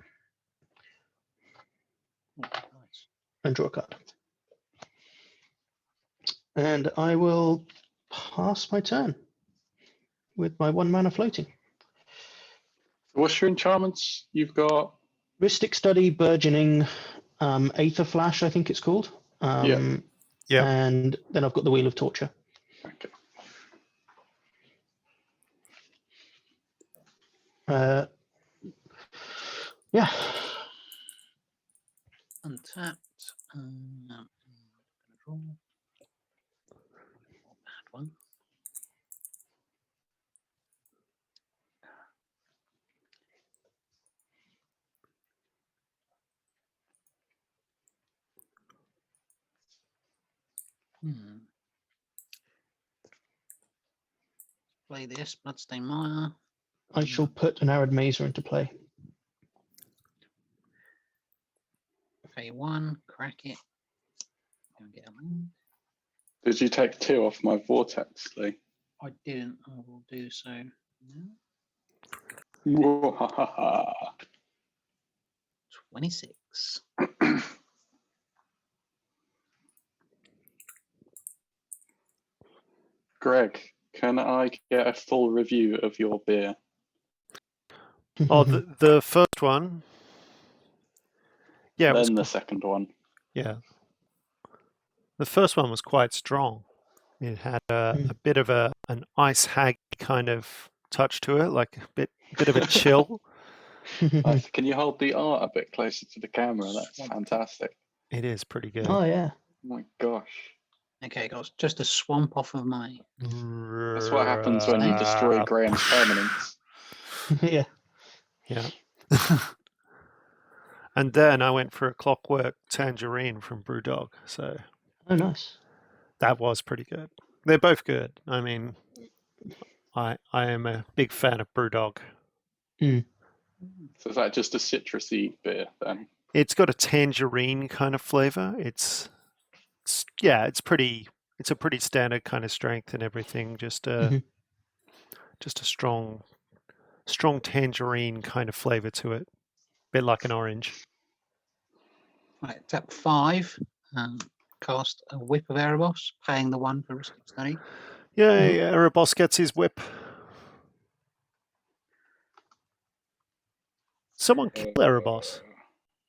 Nice. And draw a card. And I will pass my turn with my 1 mana floating. What's your enchantments? You've got Rhystic Study, Burgeoning, Aether Flash, I think it's called. Yeah. And then I've got the Wheel of Torture. Okay. Yeah. Untapped. Draw. Bad one. Play this, Bloodstained Mire. I shall put an Arid Mazer into play. Pay 1, crack it. Go and get a land. Did you take 2 off my vortex, Lee? I didn't. I will do so now. 26. Greg, can I get a full review of your beer? Oh, the first one. Yeah. Then the second one. Yeah. The first one was quite strong. It had a bit of an ice hag kind of touch to it, like a bit of a chill. Can you hold the art a bit closer to the camera? That's fantastic. It is pretty good. Oh, yeah. Oh my gosh. Okay, guys, just a swamp off of my... That's what happens when you destroy Graham's permanents. Yeah. Yeah. And then I went for a Clockwork Tangerine from Brewdog. So Oh, nice. that was pretty good. They're both good. I mean, I am a big fan of Brewdog. Mm. So is that just a citrusy beer then? It's got a tangerine kind of flavor. It's a pretty standard kind of strength and everything. Just a strong tangerine kind of flavor to it. Bit like an orange. Right, tap 5. Cast a whip of Erebos, paying the 1 for Ristic Study. Yay, Erebos gets his whip. Someone kill Erebos.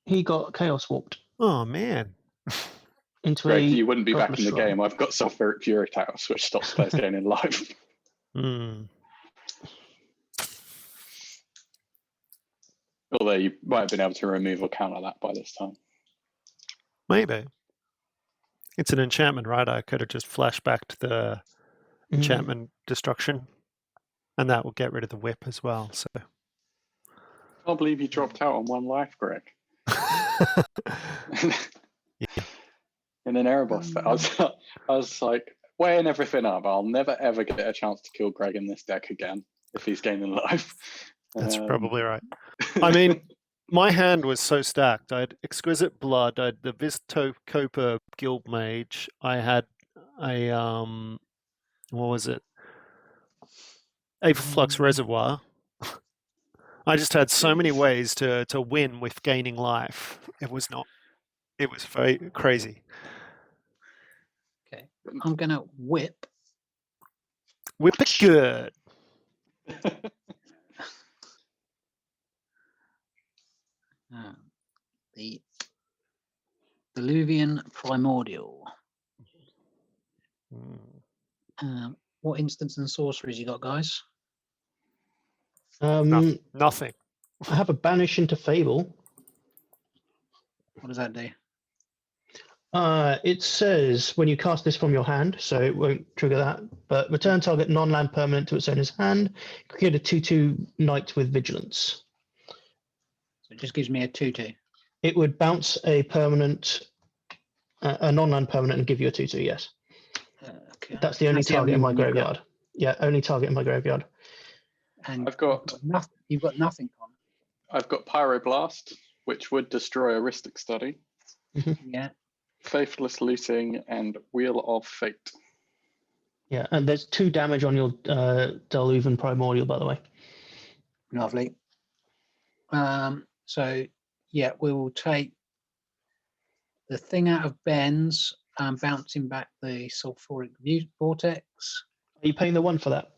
He got Chaos Warped Oh, man. into Greg, a you wouldn't be back Godless in the Shrine. game. I've got Sulfuric Furitas, which stops players gaining life. Hmm. Although you might have been able to remove or counter that by this time. Maybe. It's an enchantment, right? I could have just flashed back to the enchantment destruction, and that will get rid of the whip as well. So. I can't believe you dropped out on 1 life, Greg. In an Erebos, I was like weighing everything up. I'll never ever get a chance to kill Greg in this deck again if he's gaining life. That's probably right. I mean, my hand was so stacked. I had Exquisite Blood, I had the Vistocopa Guild Mage, I had a what was it? Aetherflux Reservoir. I just had so many ways to win with gaining life. It was very crazy. Okay, I'm gonna whip. Whip it good. The Diluvian Primordial. What instants and sorceries you got, guys? Nothing. I have a Banish into Fable. What does that do? It says when you cast this from your hand, so it won't trigger that, but return target non-land permanent to its owner's hand. Create a 2/2 Knight with Vigilance. So it just gives me a 2/2. It would bounce a permanent, a non-land permanent, and give you a 2/2. Yes. Okay. That's the only target in my graveyard. Yeah, only target in my graveyard. And I've got nothing. You've got nothing, Con. I've got Pyroblast, which would destroy a Ristic Study. Yeah. Faithless Looting and Wheel of Fate. Yeah, and there's 2 damage on your Diluvian Primordial, by the way. Lovely. So yeah, we will take the thing out of Ben's, bouncing back the Sulfuric Vortex. Are you paying the 1 for that?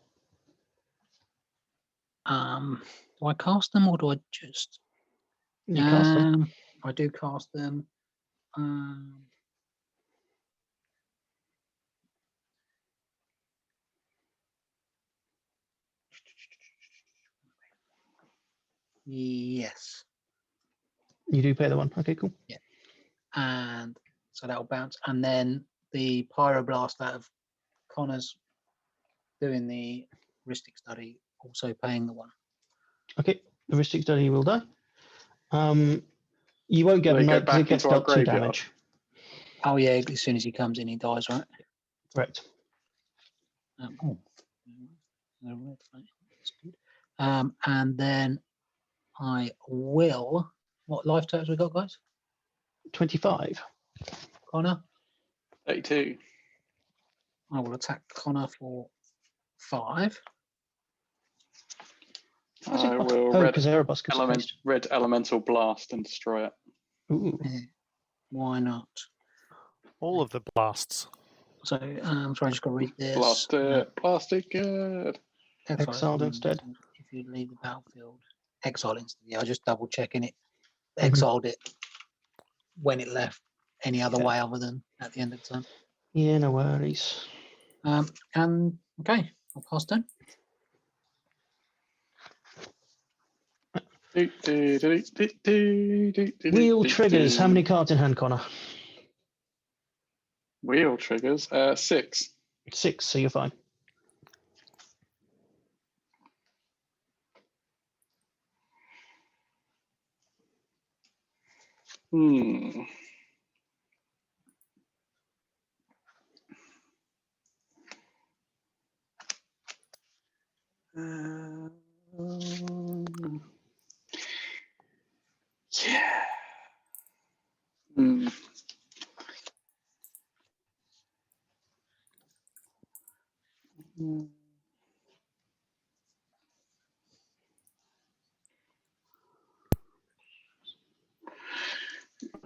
Do I cast them or do I just? You cast them. I do cast them. Yes. You do pay the 1. Okay, cool. Yeah. And so that'll bounce. And then the Pyroblast out of Connor's doing the Ristic Study, also paying the 1. Okay, the Ristic Study will die. You won't get a Knight because it gets dealt 2 damage. Oh yeah, as soon as he comes in, he dies, right? Correct. That's good. And then I will. What life totals we got, guys? 25. Connor? 32. I will attack Connor for 5. I will red Elemental Blast and destroy it. Ooh. Why not? All of the blasts. So I'm sorry, I just got to read this. Blast it good. Exiled instead. If you leave the battlefield, exile instantly. I was just double checking it. Exiled it when it left. Any other way other than at the end of the turn. Yeah, no worries. And okay, I'll pass turn. Wheel triggers. How many cards in hand, Connor? Wheel triggers. 6. 6, so you're fine. Yeah.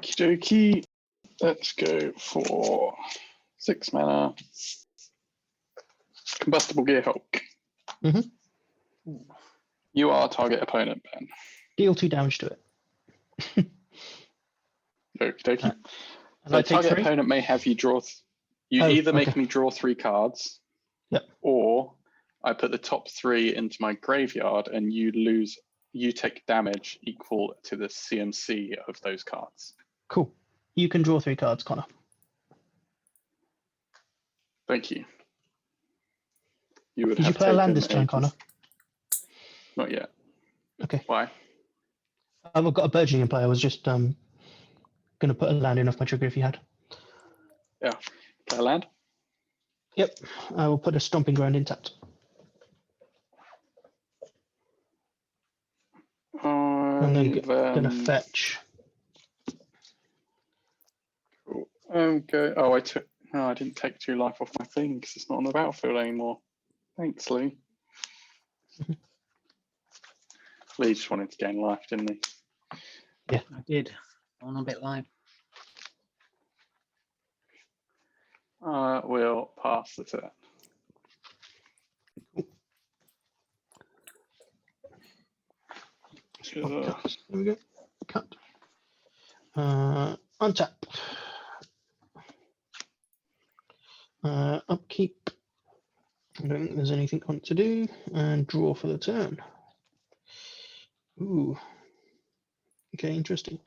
Okie dokie. Let's go for 6 mana. Combustible Gearhulk. You are target opponent, Ben. Deal 2 damage to it. Okie dokie. And So I take target 3? opponent may have you draw. You either make me draw 3 cards. Yep. Or I put the top 3 into my graveyard, and you take damage equal to the CMC of those cards. Cool. You can draw 3 cards, Connor. Thank you. You would Did have you play a land taken this turn, Connor? Not yet. Okay. Why? I've got a burgeoning in play. I was just going to put a land in off my trigger if you had. Yeah. Play a land? Yep. I will put a stomping ground in tapped. And then going to fetch. Cool. I didn't take 2 life off my thing because it's not on the battlefield anymore. Thanks, Lee. Lee just wanted to gain life, didn't he? Yeah, I did. I want a bit live. We'll pass the turn. There we go. Cut. Untap. Upkeep. I don't think there's anything I want to do. And draw for the turn. Ooh. Okay, interesting.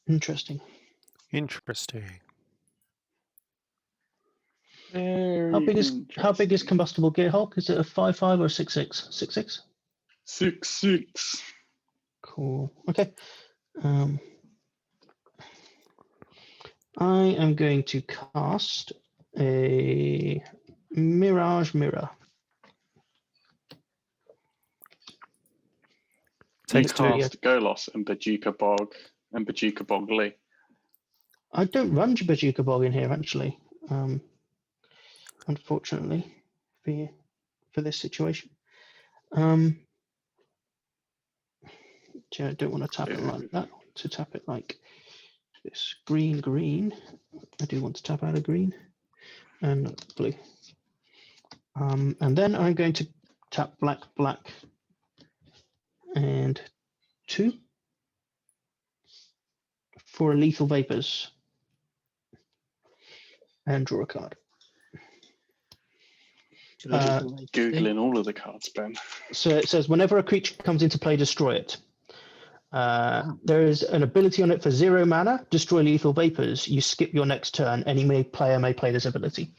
Interesting. How big is Combustible Gearhulk? Is it a 5/5 or 6/6? 6/6? 6/6. Cool. Okay. I am going to cast a Mirage Mirror. Takes 2. Cast Golos and Bajuka Bog Lee. I don't run Bajuka Bog in here, actually. Unfortunately, for this situation. I don't want to tap it like that. I want to tap it like this. Green. I do want to tap out a green and blue. And then I'm going to tap black, and 2 for Lethal Vapors and draw a card. Googling all of the cards, Ben. So it says whenever a creature comes into play, destroy it. There is an ability on it for 0 mana, destroy Lethal Vapors. You skip your next turn. Any player may play this ability.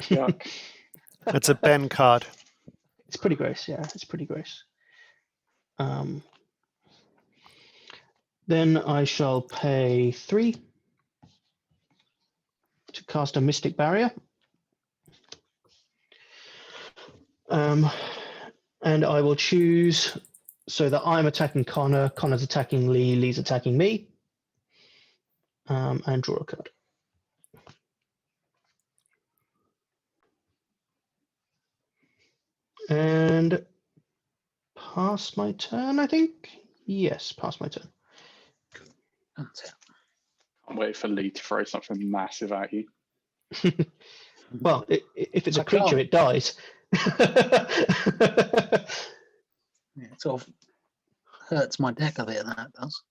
Yuck. It's a Ben card. It's pretty gross, yeah. It's pretty gross. Then I shall pay 3 to cast a Mystic Barrier. And I will choose so that I'm attacking Connor, Connor's attacking Lee, Lee's attacking me. And draw a card. And pass my turn, I think? Yes, pass my turn. That's it. Can't wait for Lee to throw something massive at you. Well, if it's a I creature, can't. it dies. Yeah, it sort of hurts my deck a bit, that does.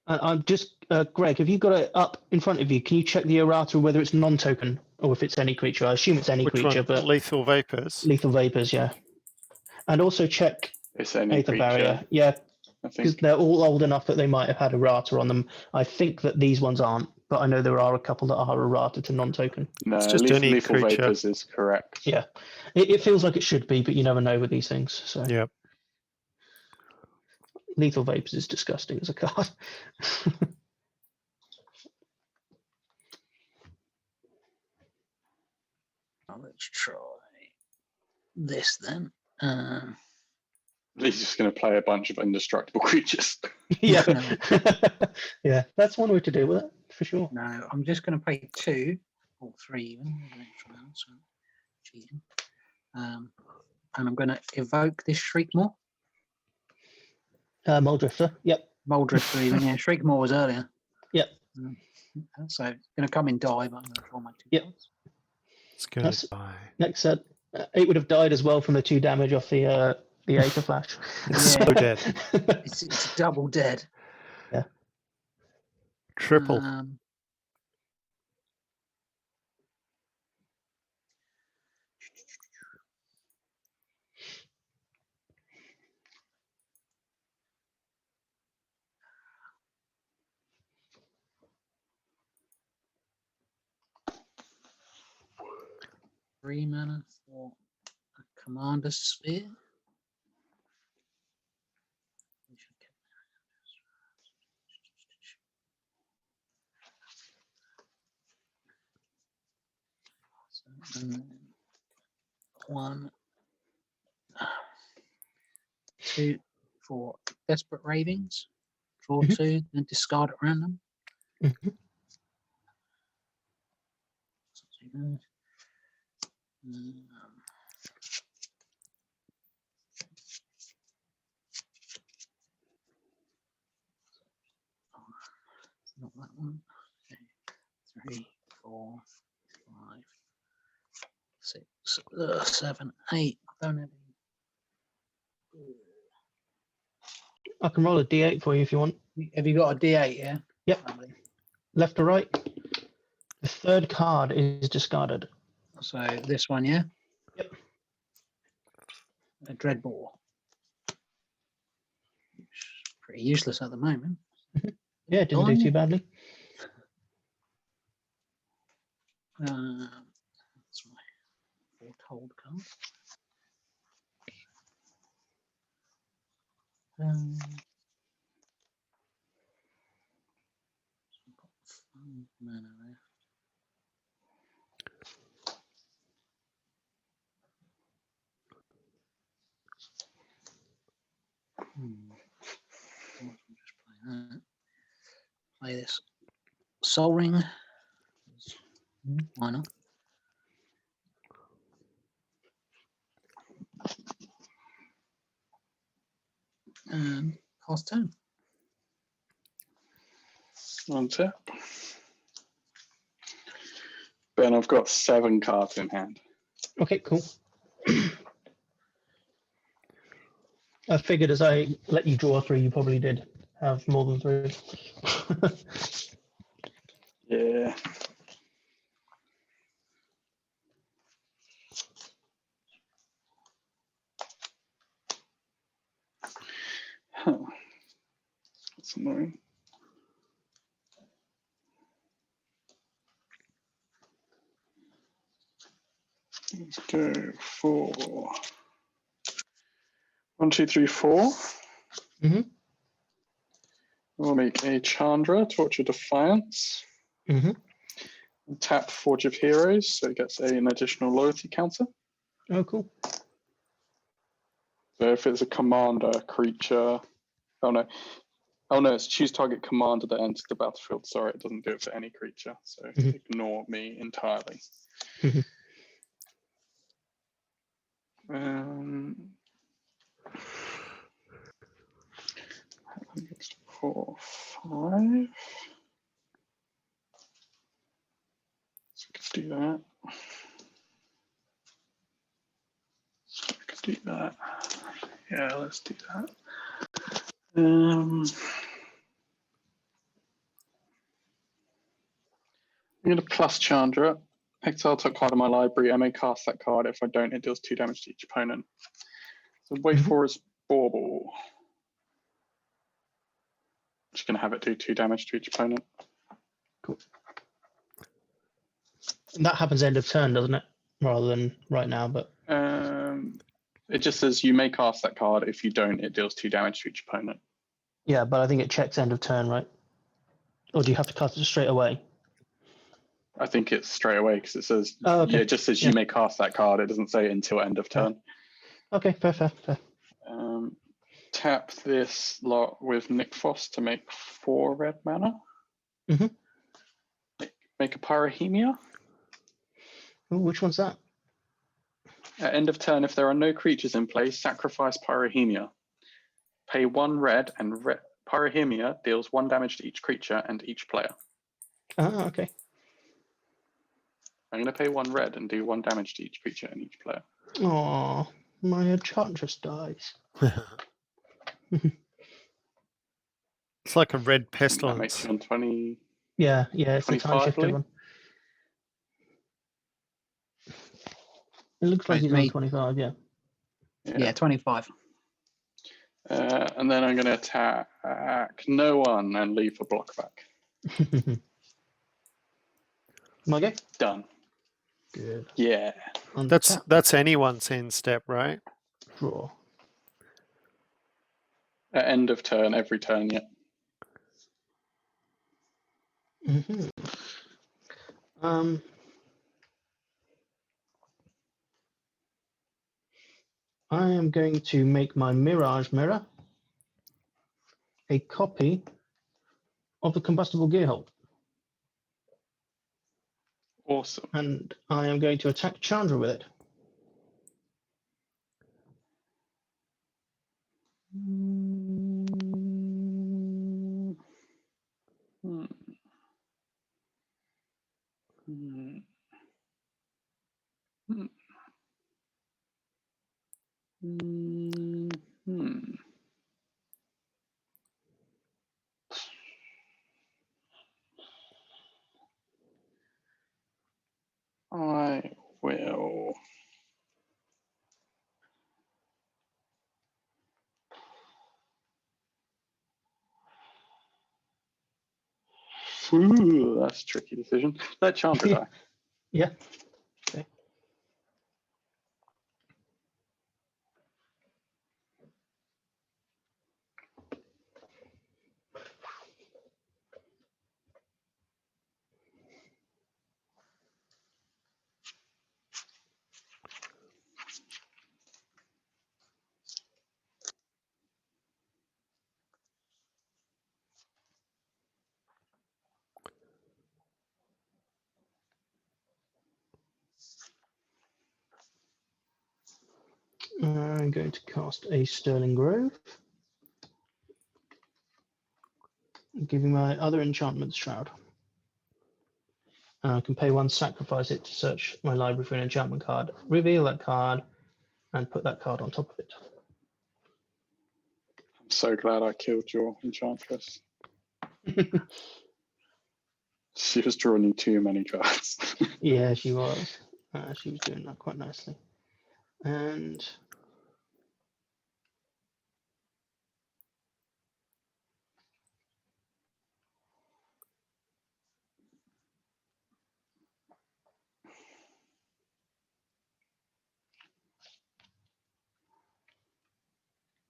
I'm just, Greg, have you got it up in front of you? Can you check the errata whether it's non-token or if it's any creature? I assume it's any Which creature, one? but Lethal Vapors. Lethal Vapors, yeah. And also check It's any Aether creature, Barrier. Yeah, I because think. they're all old enough that they might have had errata on them. I think that these ones aren't, but I know there are a couple that are errata to non-token. No, It's just any lethal creature. vapors is correct. Yeah, it feels like it should be, but you never know with these things. So Yep. Lethal Vapors is disgusting as a card. Let's try this then. He's just going to play a bunch of indestructible creatures. Yeah, No. yeah, that's one way to deal with it for sure. No, I'm just going to play 2 or 3 even. An extra round, so cheating. And I'm going to evoke this Shriekmaw. Muldrifter. Yep. Muldrifter even, yeah. Shriekmaw was earlier. Yep. So it's going to come in die, but I'm going to draw my 2 Yep. cards. It's going That's- to die. Next set, it would have died as well from the 2 damage off the Aether Flash. It's Yeah. so dead. It's double dead. Triple. 3 mana for a Commander Sphere. And then 1, 2 for Desperate Ravings. Draw 2, then discard at random. Mhm. Not that one. 3, 4, 5, 6, 7, 8. I don't have any. I can roll a D8 for you if you want. Have you got a D8? Yeah. Yep. Lovely. Left or right? The 3rd card is discarded. So this one, yeah. Yep. A Dreadbore. Pretty useless at the moment. Yeah, it didn't do too badly. That's my foretold card. I've got 5 mana left. I'll just play that. Play this Soul Ring. Why not? And pass turn. On tap. Ben, I've got 7 cards in hand. Okay, cool. I figured as I let you draw 3, you probably did have more than 3. Yeah. Huh. That's annoying. Let's go for 1, 2, 3, 4. Mm-hmm. We'll make a Chandra, Torture Defiance. Mm-hmm. And tap Forge of Heroes, so it gets an additional loyalty counter. Oh, cool. So if it's a commander creature, oh no, it's choose target commander that enters the battlefield. Sorry, it doesn't do it for any creature, so ignore me entirely. I think it's 4, 5. So I could do that. I could do that. Yeah, let's do that. I'm going to plus Chandra. Exile top card of my library. I may cast that card. If I don't, it deals 2 damage to each opponent. So wait Mhm. for his bauble. Just going to have it do 2 damage to each opponent. Cool. And that happens end of turn, doesn't it? Rather than right now, but It just says you may cast that card. If you don't, it deals 2 damage to each opponent. yeah, but I think it checks end of turn, right? Or do you have to cast it straight away? I think it's straight away because it says, Oh, okay. yeah, it just says you may cast that card. It doesn't say until end of turn. Okay, fair. Tap this lot with Nick Foss to make 4 red mana. Mhm. Make a Pyrohemia. Ooh, which one's that? At end of turn, if there are no creatures in play, sacrifice Pyrohemia. Pay 1 red, and Pyrohemia deals 1 damage to each creature and each player. Ah, okay. I'm going to pay 1 red and do 1 damage to each creature and each player. Oh, my Enchantress dies. It's like a red That makes pestilence. you on 20. Yeah, it's a time 25, shifter Lee? one. It looks like he's on 25, yeah. Yeah, 25. And then I'm going to attack no one and leave for block back. My go? Done. Good. Yeah. That's anyone's end step, right? Draw. At end of turn, every turn, yeah. Mm-hmm. I am going to make my Mirage Mirror a copy of the Combustible Gearhold. Awesome. And I am going to attack Chandra with it. I will. Ooh, that's a tricky decision. Let Chandra die. Yeah. Okay. I'm going to cast a Sterling Grove, giving my other enchantments Shroud. I can pay 1, sacrifice it to search my library for an enchantment card, reveal that card, and put that card on top of it. I'm so glad I killed your Enchantress. She was drawing you too many cards. Yeah, she was. She was doing that quite nicely. And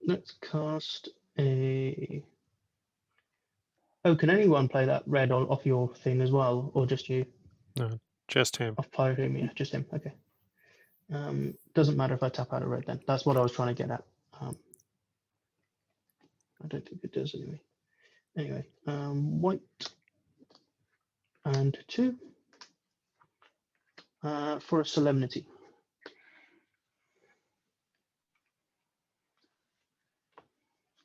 let's cast a... Oh, can anyone play that red off your thing as well, or just you? No, just him. Off Pyromia, just him. Okay. Doesn't matter if I tap out a red then. That's what I was trying to get at. I don't think it does anyway. Anyway, white and 2 for a Solemnity.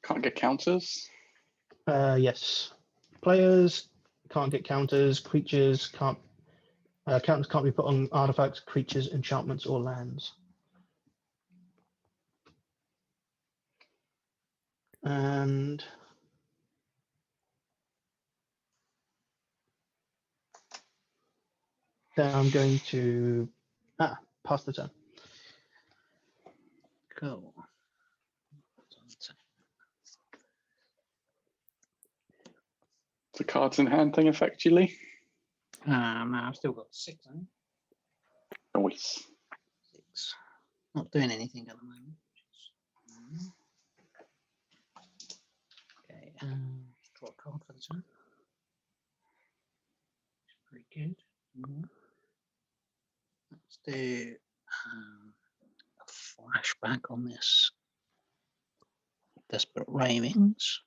Can't get counters. Yes. Players can't get counters. Creatures can't. Counters can't be put on artifacts, creatures, enchantments, or lands. And then I'm going to pass the turn. Cool. the cards in hand thing affect you, Lee? No, I've still got 6. Haven't I? Nice. 6. Not doing anything at the moment. Okay, draw a card for the turn. Pretty good. Let's do a flashback on this. Desperate Ravings.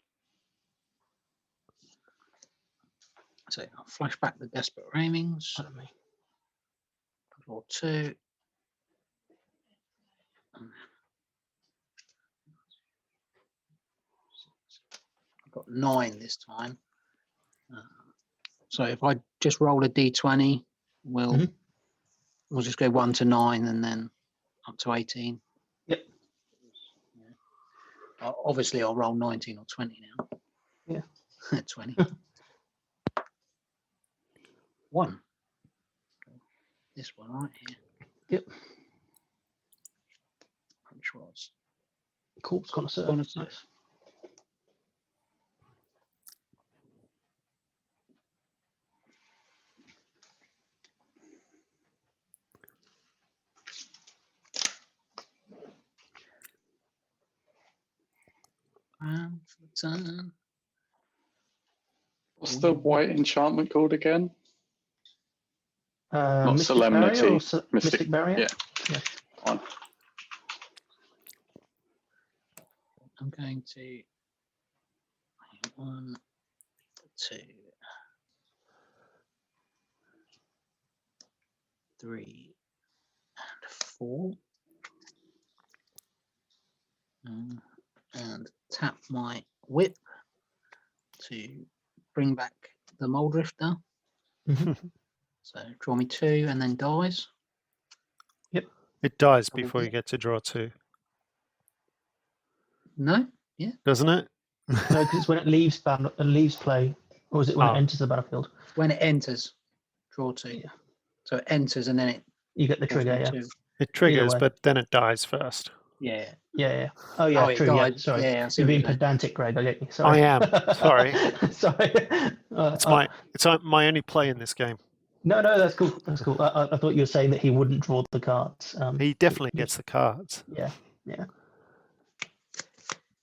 So I'll flash back the Desperate Ravings. Draw 2. I've got 9 this time. So if I just roll a d20, we'll just go 1 to 9 and then up to 18. Yep. Yeah. Obviously, I'll roll 19 or 20 now. Yeah. 20. 1. This one right here. Yep. Which was Corpse Connoisseur. Connoisseur. Nice. And for the turn. What's the white enchantment called again? Not Mystic Solemnity. Barrier or Mystic Barrier? Yeah. On. I'm going to 1, 2, 3, and 4. And tap my whip to bring back the Mole Drifter. So draw me 2 and then dies. Yep. It dies before you get to draw 2, No? Yeah. doesn't it? No, because it's when it leaves play, or is it when it enters the battlefield? When it enters, draw 2. Yeah. So it enters and then You get the trigger, yeah. 2. It triggers, way. but then it dies first. Yeah. Yeah. Oh, yeah, Oh, it true, yeah. died. Sorry. Yeah, I see You're what being you're saying. pedantic, Greg, I get you. Sorry. I am. Sorry. Sorry. It's my only play in this game. No, that's cool. That's cool. I thought you were saying that he wouldn't draw the cards. He definitely gets the cards. Yeah.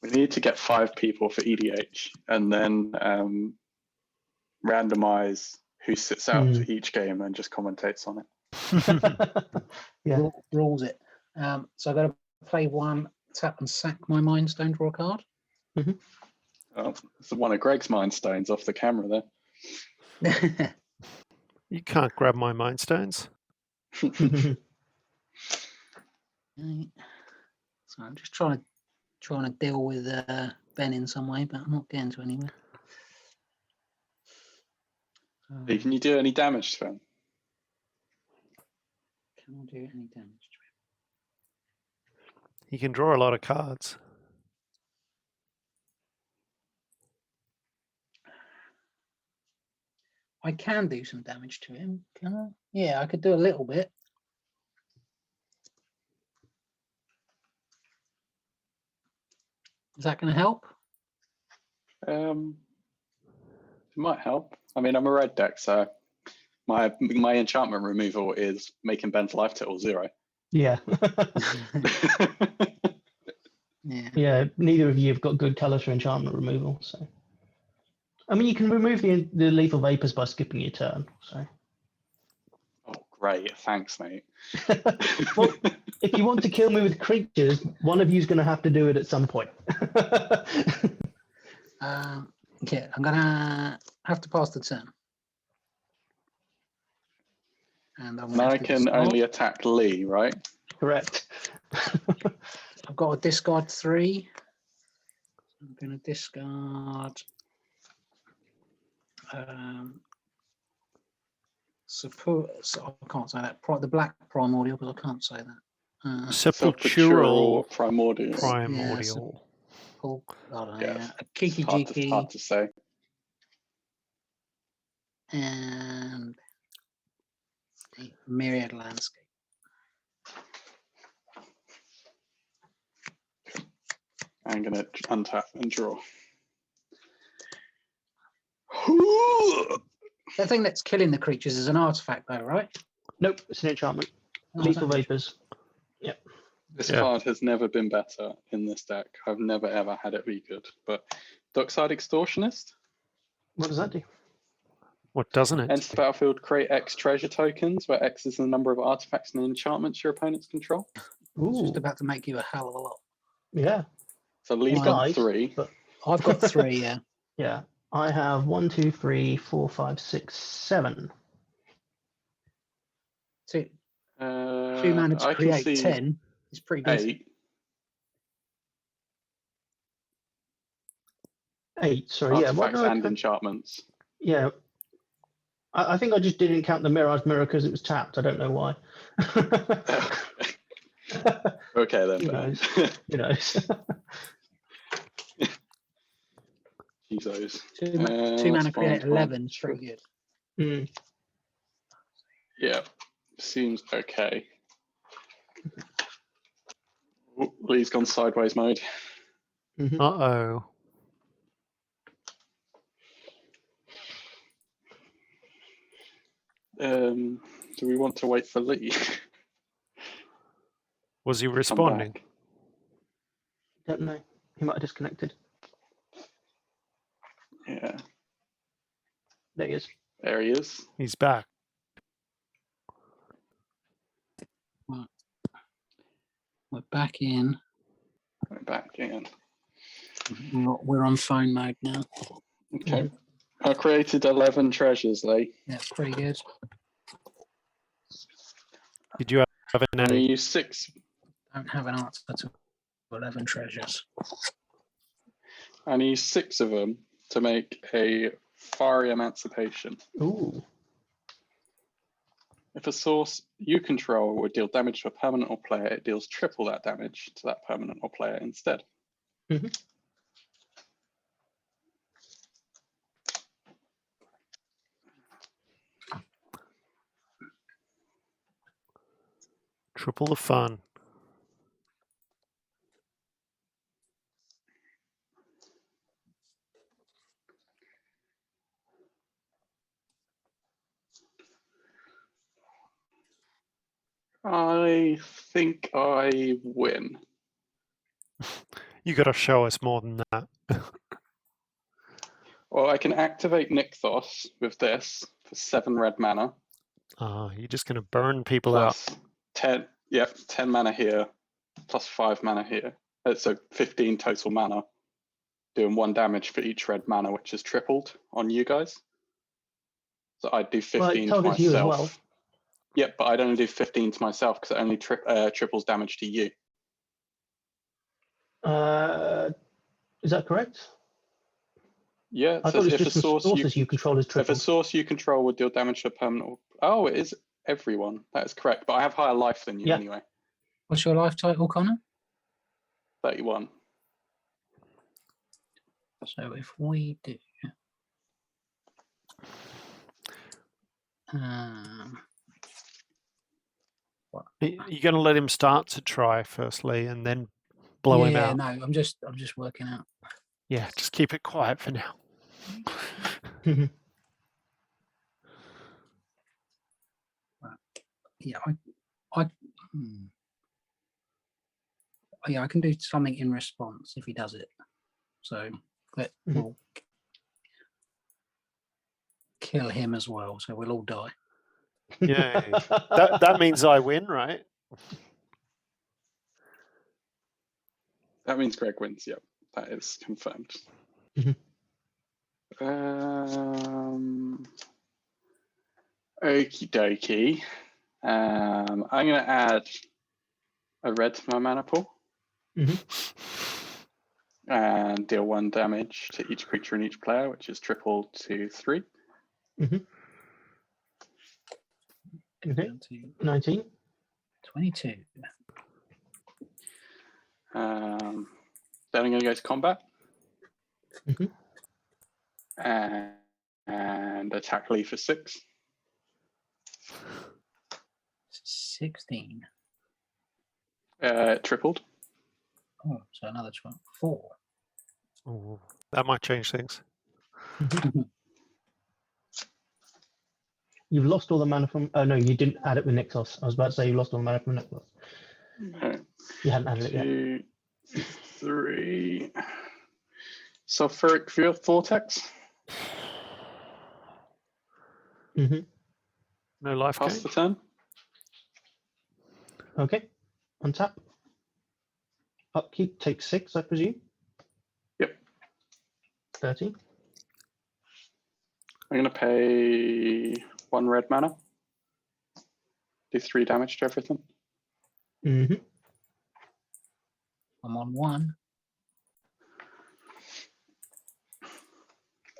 We need to get 5 people for EDH and then randomize who sits out for each game and just commentates on it. Yeah. Rules it. So I've got to play 1, tap and sack my Mind Stone, draw a card. Oh, it's one of Greg's Mind Stones off the camera there. You can't grab my Mind Stones. Right. So I'm just trying to deal with Ben in some way, but I'm not getting to anywhere. Can you do any damage to him? Can I do any damage to him? He can draw a lot of cards. I can do some damage to him, can I? Yeah, I could do a little bit. Is that going to help? It might help. I mean, I'm a red deck, so my enchantment removal is making Ben's life total 0. Yeah. Yeah, neither of you have got good colors for enchantment removal, so. I mean, you can remove the lethal vapors by skipping your turn, so. Oh, great. Thanks, mate. Well, if you want to kill me with creatures, one of you's going to have to do it at some point. Okay, I'm going to have to pass the turn. And I can only attack Lee, right? Correct. I've got to discard 3. I'm going to discard support. So I can't say that. The black primordial, because I can't say that. Sepultural primordial. Primordial. A Kiki Jiki. Hard to say. And the Myriad Landscape. I'm going to untap and draw. The thing that's killing the creatures is an artifact, though, right? Nope, it's an enchantment. Oh, Lethal okay. vapors. This Yeah. card has never been better in this deck. I've never ever had it be good. But Dockside Extortionist. What does that do? What doesn't it? Enter the battlefield, create X treasure tokens, where X is the number of artifacts and enchantments your opponents control. It's just Ooh, about to make you a hell of a lot. yeah. So Lee's It's got nice, 3. but I've got 3, yeah. yeah. I have 1, 2, 3, 4, 5, 6, 7. 2 mana to I can create see 10 is pretty decent. 8. 8, sorry, yeah. What Artifacts did I and count? enchantments. Yeah. I think I just didn't count the Mirage Mirror because it was tapped. I don't know why. Okay then. Who knows? Who knows? Jesus. 2 mana that's create fine, 11 is pretty good. Hmm. Yeah, seems okay. Ooh, Lee's gone sideways mode. Mhm. Uh-oh. Do we want to wait for Lee? Was he Come responding? back? Don't know. He might have disconnected. Yeah, There he is. there he is. He's back. We're back in. We're back in. We're on phone mode now. Okay. I created 11 treasures, Lee. Yeah, pretty good. Did you have an And you edit? use 6. Don't have an answer to 11 treasures. And you use 6 of them to make a Fiery Emancipation. Ooh. If a source you control would deal damage to a permanent or player, it deals triple that damage to that permanent or player instead. Mhm. Triple the fun. I think I win. You got to show us more than that. Well, I can activate Nykthos with this for 7 red mana. You're just going to burn people out. Plus 10, yep, 10 mana here, plus 5 mana here. So 15 total mana, doing 1 damage for each red mana, which is tripled on you guys. So I'd do 15 Well, it to targets you as myself. well. Yep, but I'd only do 15 to myself because it only triples damage to you. Is that correct? Yeah, it I thought says it's if a just the source sources you control is if a tripled. source you control would deal damage to a permanent. Oh, it is everyone. That is correct. But I have higher life than you Yeah. anyway. What's your life title, Connor? 31. So if we do... You're going to let him start to try firstly and then blow him out. No, I'm just working out. Yeah, just keep it quiet for now. Yeah, I can do something in response if he does it. So we'll kill him as well. So we'll all die. Yeah, that means I win, right? That means Greg wins. Yep, that is confirmed. Okie dokie. I'm going to add a red to my mana pool. And deal 1 damage to each creature and each player, which is tripled to 3. 19. 22. Then I'm going to go to combat. And attack Lee for 6. 16. Tripled. Oh, so another 12. 4. Ooh, that might change things. You've lost all the mana from. Oh no, you didn't add it with Nixos. I was about to say you lost all the mana from Nixos. No. You hadn't added it yet. 2, 3. Sulfuric Vortex. Mm-hmm. No life Pass gain. the turn. Okay. Untap. Upkeep takes 6, I presume. Yep. 13. I'm going to pay 1 red mana. Do 3 damage to everything. Mm-hmm. I'm on 1.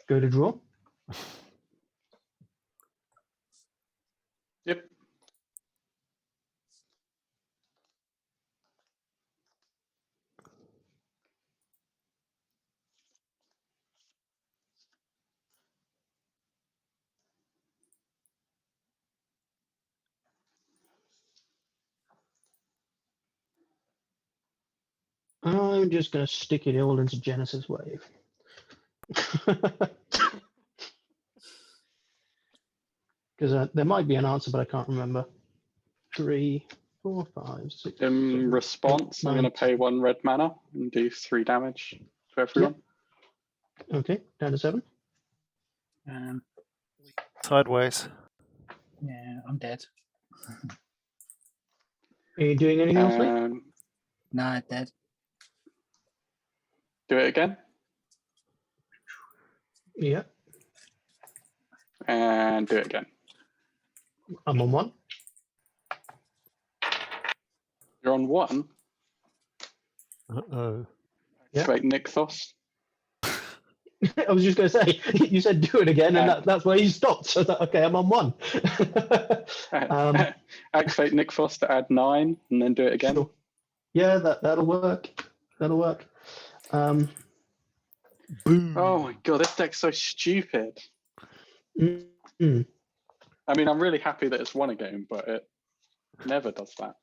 Go to draw. Yep. I'm just going to stick it all into Genesis Wave. Because there might be an answer, but I can't remember. 3, 4, 5, 6. In 7, response, 8, I'm 9, going to pay 1 red mana and do 3 damage to everyone. Okay, down to 7. Sideways. Yeah, I'm dead. Are you doing anything else, mate? No, dead. Do it again. Yeah, And do it again. I'm on 1. You're on 1. Uh-oh. Yeah. Activate Nixos. I was just going to say, you said do it again, and that's where you stopped. So I thought, okay, I'm on 1. Activate Nixos to add 9 and then do it again. Sure. Yeah, that'll work. That'll work. Boom. Oh my god, this deck's so stupid. Mm. I mean, I'm really happy that it's won a game, but it never does that.